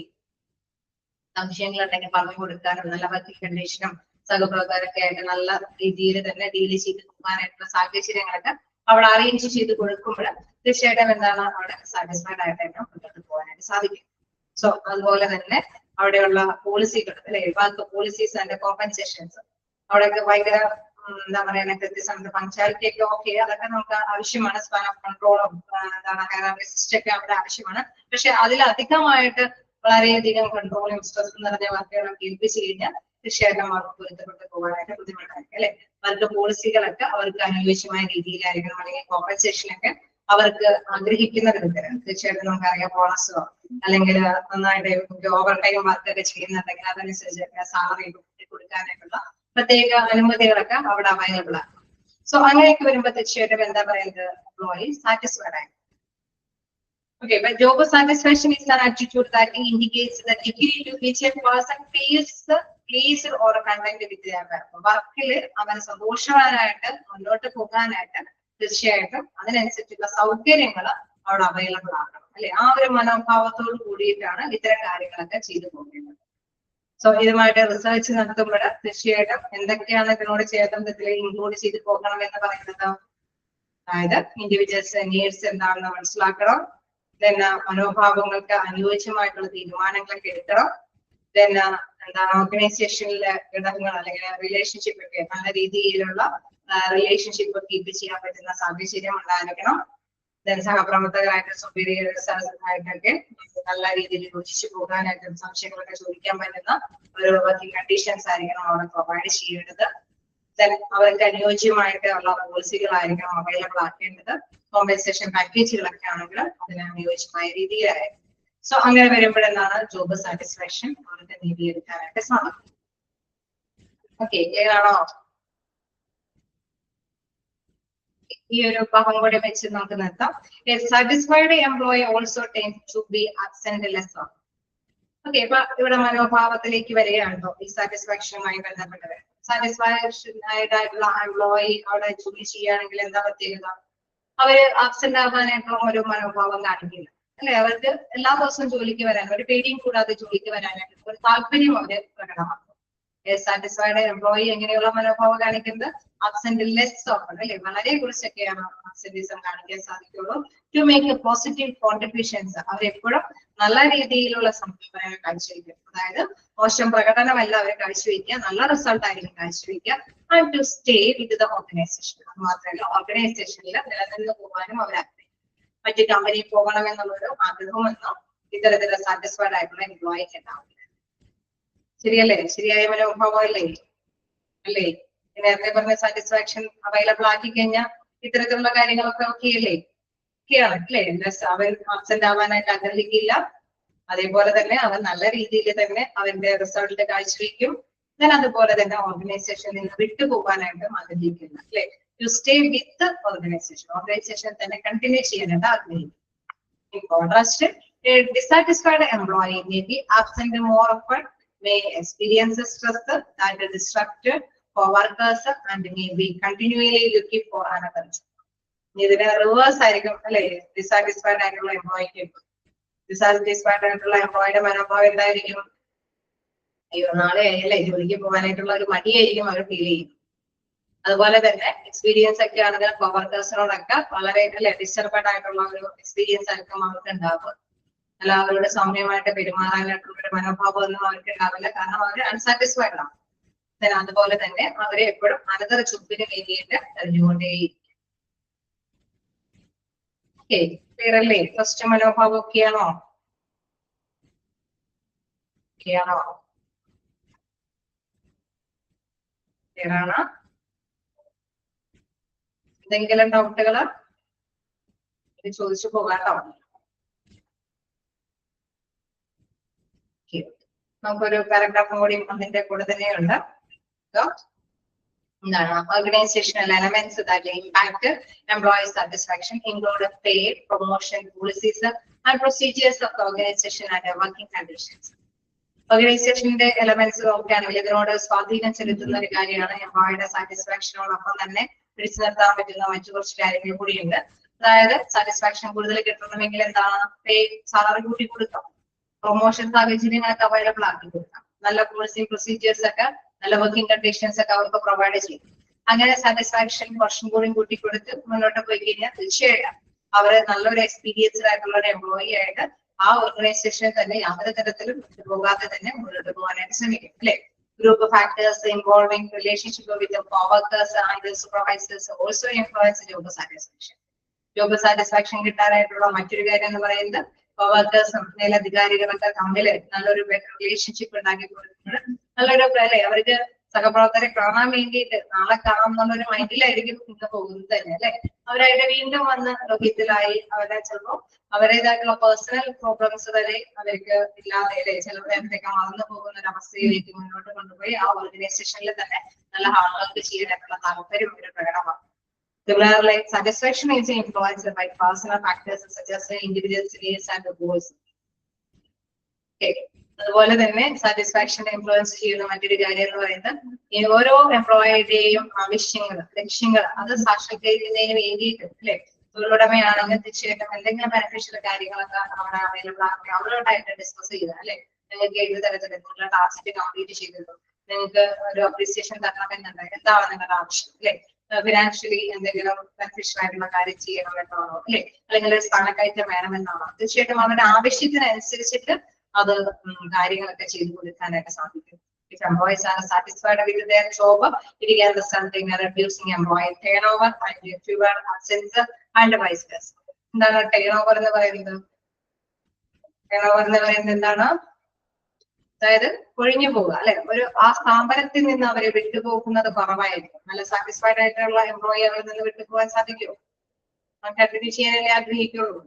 സംശയങ്ങളുണ്ടെങ്കിൽ പറഞ്ഞു കൊടുക്കാനും നല്ല വർക്കിംഗ് കണ്ടീഷനും സഹപ്രവർത്തകരൊക്കെ ആയിട്ട് നല്ല രീതിയിൽ തന്നെ ഡീൽ ചെയ്ത് പോകാനായിട്ടുള്ള സാഹചര്യങ്ങളൊക്കെ അവിടെ അറേഞ്ച് ചെയ്ത് കൊടുക്കുമ്പോൾ തീർച്ചയായിട്ടും എന്താണ് അവിടെ സാറ്റിസ്ഫൈഡ് ആയിട്ട് തന്നെ മുന്നോട്ട് പോകാനായിട്ട് സാധിക്കും. സോ അതുപോലെ തന്നെ അവിടെയുള്ള പോളിസികൾ, അല്ലെ, വർക്ക് പോളിസീസ് ആൻഡ് കോമ്പൻസേഷൻസ് അവിടെയൊക്കെ ഭയങ്കര എന്താ പറയുക, കൃത്യസമയത്ത് പങ്ക്ച്വാലിറ്റി ഒക്കെ ഓക്കെ, അതൊക്കെ നമുക്ക് ആവശ്യമാണ്. സ്പാൻ ഓഫ് കൺട്രോളും സിസ്റ്റം ഒക്കെ അവിടെ ആവശ്യമാണ്. പക്ഷെ അതിലധികമായിട്ട് വളരെയധികം കൺട്രോളും സ്ട്രെസ് നിറഞ്ഞ വർക്കുകളൊക്കെ ഏൽപ്പിച്ചു കഴിഞ്ഞാൽ തീർച്ചയായിട്ടും അവർക്ക് പൊരുത്തപ്പെട്ട് പോകാനായിട്ട് ബുദ്ധിമുട്ടായിരിക്കും. അല്ലെ, അവർക്ക് പോളിസികളൊക്കെ അവർക്ക് അനുയോജ്യമായ രീതിയിലായിരിക്കണം, അല്ലെങ്കിൽ കോമ്പൻസേഷനൊക്കെ അവർക്ക് ആഗ്രഹിക്കുന്ന വിധത്തിൽ. തീർച്ചയായിട്ടും നമുക്കറിയാം ബോണസോ അല്ലെങ്കിൽ നന്നായിട്ട് ഓവർ ടൈം വർക്ക് ഒക്കെ ചെയ്യുന്നുണ്ടെങ്കിൽ അതനുസരിച്ചൊക്കെ സാലറി കൊടുക്കാനായിട്ടുള്ള പ്രത്യേക അനുമതികളൊക്കെ അവിടെ അവൈലബിൾ ആണ്. സോ അങ്ങനെയൊക്കെ വരുമ്പോൾ തീർച്ചയായിട്ടും എന്താ പറയുന്നത്, എംപ്ലോയി സാറ്റിസ്ഫൈഡ് ആയി. Okay, but job satisfaction is an attitude that indicates the degree to which a person feels pleased or content with their work. വർക്കില് അവന് സന്തോഷവാനായിട്ട് മുന്നോട്ട് പോകാനായിട്ട് തീർച്ചയായിട്ടും അതിനനുസരിച്ചുള്ള സൗകര്യങ്ങൾ അവിടെ അവൈലബിൾ ആകണം. അല്ലെ, ആ ഒരു മനോഭാവത്തോട് കൂടിയിട്ടാണ് ഇത്തരം കാര്യങ്ങളൊക്കെ ചെയ്തു പോകേണ്ടത്. സോ ഇതുമായിട്ട് റിസർച്ച് നടത്തുമ്പോൾ തീർച്ചയായിട്ടും എന്തൊക്കെയാണ് ഇതിനോട് ചേർന്നതിൽ ഇൻക്ലൂഡ് ചെയ്ത് പോകണം എന്ന് പറയുന്നത്. അതായത് ഇൻഡിവിജ്വൽസ് നീഡ്സ് എന്താണെന്ന് മനസ്സിലാക്കണം, മനോഭാവങ്ങൾക്ക് അനുയോജ്യമായിട്ടുള്ള തീരുമാനങ്ങളൊക്കെ എടുക്കണം, എന്താണ് ഓർഗനൈസേഷനിലെ ഘടകങ്ങൾ അല്ലെങ്കിൽ റിലേഷൻഷിപ്പ് ഒക്കെ നല്ല രീതിയിലുള്ള റിലേഷൻഷിപ്പ് കീപ്പ് ചെയ്യാൻ പറ്റുന്ന സാഹചര്യം ഉണ്ടായിരിക്കണം. സഹപ്രവർത്തകരായിട്ട് സുപ്പീരിയേഴ്സ് ആയിട്ടൊക്കെ നല്ല രീതിയിൽ യോജിച്ചു പോകാനായിട്ട് സംശയങ്ങളൊക്കെ ചോദിക്കാൻ പറ്റുന്ന ഒരു വർക്കിംഗ് കണ്ടീഷൻസ് ആയിരിക്കണം അവിടെ പ്രൊവൈഡ് ചെയ്യേണ്ടത്. അവർക്ക് അനുയോജ്യമായിട്ട് ഉള്ള പോളിസികളായിരിക്കണം അവൈലബിൾ ആക്കേണ്ടത്. കോമ്പൻസേഷൻ പാക്കേജുകളൊക്കെ ആണെങ്കിൽ അതിന് അനുയോജ്യമായ രീതിയിലായിരിക്കും. സോ അങ്ങനെ വരുമ്പോഴെന്താണ് ജോബ് സാറ്റിസ്ഫാക്ഷൻ അവർക്ക് നേടിയെടുക്കാനായിട്ട് സാധിക്കും. ഓക്കെ, ഏതാണോ ഈ ഒരു ഭാഗം കൂടെ വെച്ച് നമുക്ക് നിർത്താം. Satisfied employee also tend to be absent lesser. Okay, അപ്പൊ ഇവിടെ മനോഭാവത്തിലേക്ക് വരികയാണല്ലോ ഈ സാറ്റിസ്ഫാക്ഷനുമായി ബന്ധപ്പെട്ടത്. സാറ്റിസ്ഫാക്ഷൻ ആയിട്ടുള്ള എംപ്ലോയി അവിടെ ജോലി ചെയ്യുകയാണെങ്കിൽ എന്താ പ്രത്യേകത? അവര് ആബ്സെന്റ് ആവാനായിട്ടുള്ള ഒരു മനോഭാവം കാണിക്കില്ല. അല്ലെ, അവർക്ക് എല്ലാ ദിവസവും ജോലിക്ക് വരാൻ ഒരു പേടിയും കൂടാതെ ജോലിക്ക് വരാനായിട്ട് ഒരു താല്പര്യം അവര് പ്രകടമാക്കും. സാറ്റിസ്ഫൈഡ് എംപ്ലോയി എങ്ങനെയുള്ള മനോഭാവം കാണിക്കുന്നത്? ആബ്സെന്റ് ലെസ് ഓഫൺ, അല്ലെ, വളരെ കുറിച്ചൊക്കെയാണ് ആബ്സെന്റിസം കാണിക്കാൻ സാധിക്കുള്ളൂ. To make a positive contributions, അവരെപ്പോഴും നല്ല രീതിയിലുള്ള സംഭാവനകൾ കാഴ്ചവെക്കും. അതായത് മോശം പ്രകടനമല്ല അവർ കാഴ്ചവെക്കുക, നല്ല റിസൾട്ട് ആയിരിക്കും കാഴ്ചവെക്കുക. And to stay with the organization, അത് മാത്രമല്ല ഓർഗനൈസേഷനിൽ നിലനിന്ന് പോകാനും അവർ ആഗ്രഹിക്കും. മറ്റു കമ്പനിയിൽ പോകണം എന്നുള്ളൊരു ആഗ്രഹമൊന്നും ഇത്തരത്തിലുള്ള സാറ്റിസ്ഫൈഡ് ആയിട്ടുള്ള എംപ്ലോയിക്ക് ഉണ്ടാവില്ല. ശരിയല്ലേ? ശരിയായ മനോഭാവം അല്ലേ? അല്ലേ, നേരത്തെ പറഞ്ഞ സാറ്റിസ്ഫാക്ഷൻ അവൈലബിൾ ആക്കി കഴിഞ്ഞാൽ ഇത്തരത്തിലുള്ള കാര്യങ്ങളൊക്കെ ഓക്കെ അല്ലേ? ഒക്കെയാണ് അല്ലേ? അവൻ ആബ്സെന്റ് ആവാനായിട്ട് ആഗ്രഹിക്കില്ല, അതേപോലെ തന്നെ അവൻ നല്ല രീതിയിൽ തന്നെ അവന്റെ റിസൾട്ട് കാഴ്ചവെക്കും. ഞാൻ അതുപോലെ തന്നെ ഓർഗനൈസേഷനിൽ നിന്ന് വിട്ടുപോകാനായിട്ട് ആഗ്രഹിക്കില്ല. അല്ലെ, to stay with organization, organization തന്നെ കണ്ടിന്യൂ ചെയ്യാനായിട്ട് ആഗ്രഹിക്കും. In contrast, a dissatisfied employee may be absent more often, may experience stress that is disrupted for workers and may be continually looking for another job. ഇതിന് റിവേഴ്സ് ആയിരിക്കും അല്ലെ ഡിസാറ്റിസ്ഫൈഡ് ആയിട്ടുള്ള എംപ്ലോയിക്ക്. ഡിസാറ്റിസ്ഫൈഡ് ആയിട്ടുള്ള എംപ്ലോയിയുടെ മനോഭാവം എന്തായിരിക്കും? അയ്യോ നാളെ അല്ലേ ജോലിക്ക് പോകാനായിട്ടുള്ള ഒരു മടിയായിരിക്കും അവർ ഫീൽ ചെയ്യും. അതുപോലെ തന്നെ എക്സ്പീരിയൻസ് ഒക്കെ ആണെങ്കിൽ കോവർക്കേഴ്സിനോടൊക്കെ വളരെ അല്ലെ ഡിസ്റ്റർബഡ് ആയിട്ടുള്ള ഒരു എക്സ്പീരിയൻസ് ആയിരിക്കും അവർക്ക് ഉണ്ടാവുക. അല്ല, അവരുടെ സൗമ്യമായിട്ട് പെരുമാറാനായിട്ടുള്ള ഒരു മനോഭാവം ഒന്നും അവർക്ക് ഉണ്ടാവില്ല, കാരണം അവർ അൺസാറ്റിസ്ഫൈഡ് ആണ്. അതുപോലെ തന്നെ അവരെ എപ്പോഴും അനന്തര ചുപ്പിന് വേണ്ടിയിട്ട് തെരഞ്ഞുകൊണ്ടേയിരിക്കും. ഓക്കെ, ക്ലിയർ അല്ലേ? ഫസ്റ്റ് മനോഭാവം ഒക്കെയാണോ? ക്ലിയർ ആണ്? എന്തെങ്കിലും ഡൗട്ടുകള് ചോദിച്ചു പോകാട്ടോ. നമുക്കൊരു പാരഗ്രാഫും കൂടി അതിന്റെ കൂടെ തന്നെയുണ്ട്. Organizational elements that impact employee satisfaction include pay, promotion, policies, and procedures of the organization and working conditions. Organizationന്റെ elements നോക്കുകയാണെങ്കിൽ ഇതിനോട് സ്വാധീനം ചെലുത്തുന്ന ഒരു കാര്യമാണ് എംപ്ലോയിയുടെ സാറ്റിസ്ഫാക്ഷനോടൊപ്പം തന്നെ പിടിച്ചു നിർത്താൻ പറ്റുന്ന മറ്റു കുറച്ച് കാര്യങ്ങൾ കൂടിയുണ്ട്. അതായത് സാറ്റിസ്ഫാക്ഷൻ കൂടുതൽ കിട്ടണമെങ്കിൽ എന്താണ്, പേ, സാലറി കൂട്ടി കൊടുക്കാം, പ്രൊമോഷൻ സാഹചര്യങ്ങളൊക്കെ അവൈലബിൾ ആക്കി കൊടുക്കാം, നല്ല പോളിസി പ്രൊസീജിയേഴ്സ് ഒക്കെ, നല്ല വർക്കിംഗ് കണ്ടീഷൻസ് ഒക്കെ അവർക്ക് പ്രൊവൈഡ് ചെയ്യും. അങ്ങനെ സാറ്റിസ്ഫാക്ഷൻ കുറച്ചും കൂടി കൂട്ടിക്കൊടുത്ത് മുന്നോട്ട് പോയി കഴിഞ്ഞാൽ തീർച്ചയായിട്ടും അവര് നല്ലൊരു എക്സ്പീരിയൻസ്ഡ് ആയിട്ടുള്ള ഒരു എംപ്ലോയി ആയിട്ട് ആ ഓർഗനൈസേഷനിൽ തന്നെ യാതൊരു തരത്തിലും പോകാതെ തന്നെ മുന്നോട്ട് പോകാനായിട്ട് ശ്രമിക്കും, അല്ലെ? Group factors involving relationship with coworkers and supervisors also influence job satisfaction. Job satisfaction കിട്ടാനായിട്ടുള്ള മറ്റൊരു കാര്യം എന്ന് പറയുന്നത് കോവർക്കേഴ്സും മേലധികാരികളൊക്കെ തമ്മിൽ നല്ലൊരു റിലേഷൻഷിപ്പ് ഉണ്ടാക്കി കൊടുക്കുന്നത് നല്ലൊരു അല്ലെ, അവർക്ക് സഹപ്രവർത്തകരെ കാണാൻ വേണ്ടിയിട്ട് നാളെ കാണാം എന്നുള്ളൊരു മൈൻഡിലായിരിക്കും ഇന്ന് പോകുന്നത് തന്നെ, അല്ലെ? അവരായിട്ട് വീണ്ടും വന്ന് രോഗ്യത്തിലായി അവരെ ചിലപ്പോ അവരുടേതായിട്ടുള്ള പേഴ്സണൽ പ്രോബ്ലംസ് വരെ അവർക്ക് ഇല്ലാതെ, അല്ലെ, ചില നേരത്തേക്ക് മറന്നു പോകുന്ന ഒരു അവസ്ഥയിലേക്ക് മുന്നോട്ട് കൊണ്ടുപോയി ആ ഓർഗനൈസേഷനിൽ തന്നെ നല്ല ഹാർഡ് വർക്ക് ചെയ്യാനായിട്ടുള്ള താല്പര്യം ഒരു പ്രകടമാണ്. Similarly, satisfaction is influenced by personal factors such as individual needs and goals. Okay. അതുപോലെ തന്നെ സാറ്റിസ്ഫാക്ഷൻ ഇൻഫ്ലുവൻസ് ചെയ്യുന്ന മറ്റൊരു കാര്യം എന്ന് പറയുന്നത് ഈ ഓരോ എംപ്ലോയിയുടെയും ആവശ്യങ്ങൾ, ലക്ഷ്യങ്ങൾ അത് സാക്ഷാത്കരിക്കുന്നതിന് വേണ്ടിയിട്ട്, അല്ലെ? തൊഴിലുടമയാണെങ്കിൽ തീർച്ചയായിട്ടും എന്തെങ്കിലും ബെനിഫിഷ്യൽ കാര്യങ്ങളൊക്കെ അവിടെ അവൈലബിൾ ആക്കി അവരോടായിട്ട് ഡിസ്കസ് ചെയ്യുക, അല്ലെ? നിങ്ങൾക്ക് ഏത് തരത്തിൽ നിങ്ങളുടെ ടാസ്ക് കംപ്ലീറ്റ് ചെയ്തിരുന്നു, നിങ്ങൾക്ക് ഒരു അപ്രീസിയേഷൻ തരണമെന്നുണ്ട്, എന്താണ് നിങ്ങളുടെ ആവശ്യം, അല്ലെ? ഫിനാൻഷ്യലി എന്തെങ്കിലും ബെനിഫിഷ്യൽ ആയിട്ടുള്ള കാര്യം ചെയ്യണമെന്നാണോ, അല്ലെ? അല്ലെങ്കിൽ ഒരു സ്ഥാനക്കയറ്റം വേണമെന്നാണോ? തീർച്ചയായിട്ടും അവരുടെ ആവശ്യത്തിനനുസരിച്ചിട്ട് അത് കാര്യങ്ങളൊക്കെ ചെയ്തു കൊടുക്കാനായിട്ട് സാധിക്കും. If employees are satisfied with their job, it can result in reducing employee turnover and fewer absence and vice versa. എന്താണ് ടേൺഓവർ എന്ന് പറയുന്നത്? ടേൺഓവർ എന്ന് പറയുന്നത് എന്താണ്? അതായത് ഒഴിഞ്ഞു പോവുക, അല്ലെ? ആ സ്ഥാപനത്തിൽ നിന്ന് അവരെ വിട്ടുപോകുന്നത് കുറവായിരിക്കും. നല്ല സാറ്റിസ്ഫൈഡ് ആയിട്ടുള്ള എംപ്ലോയി അവരിൽ നിന്ന് വിട്ടുപോകാൻ സാധിക്കുമോ? കണ്ടിന്യൂ ചെയ്യാനല്ലേ ആഗ്രഹിക്കുള്ളൂ.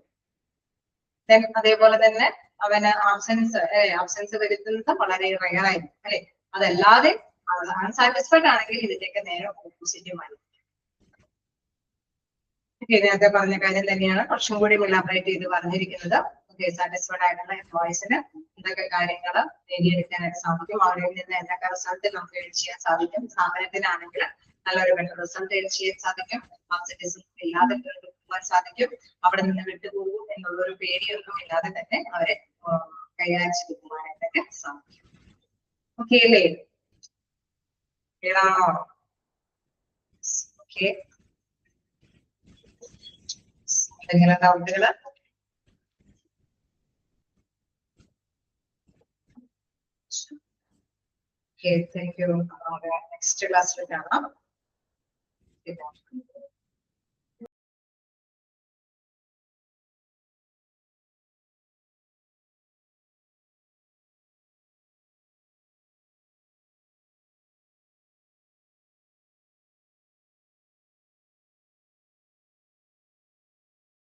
അതേപോലെ തന്നെ അവന് ആബ്സെൻസ് വരുത്തുന്നത് വളരെ റെയർ ആയിരിക്കും, അല്ലെ? അതല്ലാതെ അൺസാറ്റിസ്ഫൈഡ് ആണെങ്കിൽ ഇതിന്റെയൊക്കെ നേരെ ഓപ്പോസിറ്റുമായി. നേരത്തെ പറഞ്ഞ കാര്യം തന്നെയാണ് കുറച്ചും കൂടി ഇലാബറേറ്റ് ചെയ്ത് പറഞ്ഞിരിക്കുന്നത്. സാറ്റിസ്ഫൈഡ് ആയിട്ടുള്ള എംപ്ലോയീസിന് എന്തൊക്കെ കാര്യങ്ങൾ നേടിയെടുക്കാനായിട്ട് സാധിക്കും, അവരിൽ നിന്ന് എന്തൊക്കെ റിസൾട്ട് നമുക്ക് എഴുതി ചെയ്യാൻ സാധിക്കും, സ്ഥാപനത്തിനാണെങ്കിൽ നല്ലൊരു ബെറ്റർ റിസൾട്ട് എഴുതി ചെയ്യാൻ സാധിക്കും, അബ്സെന്റിസം ഇല്ലാതെ പോകാൻ സാധിക്കും, അവിടെ നിന്ന് വിട്ടുപോകും എന്നുള്ളൊരു പേടിയൊന്നും ഇല്ലാതെ തന്നെ അവരെ കൈകാര്യം ചെയ്യുവാനായിട്ടൊക്കെ സാധിക്കും. ഓക്കെ അല്ലേ? ക്ലിയറാണോ? ഓക്കെ. എന്തെങ്കിലും ഡൗട്ടുകള്? Okay, thank you. Next class will come.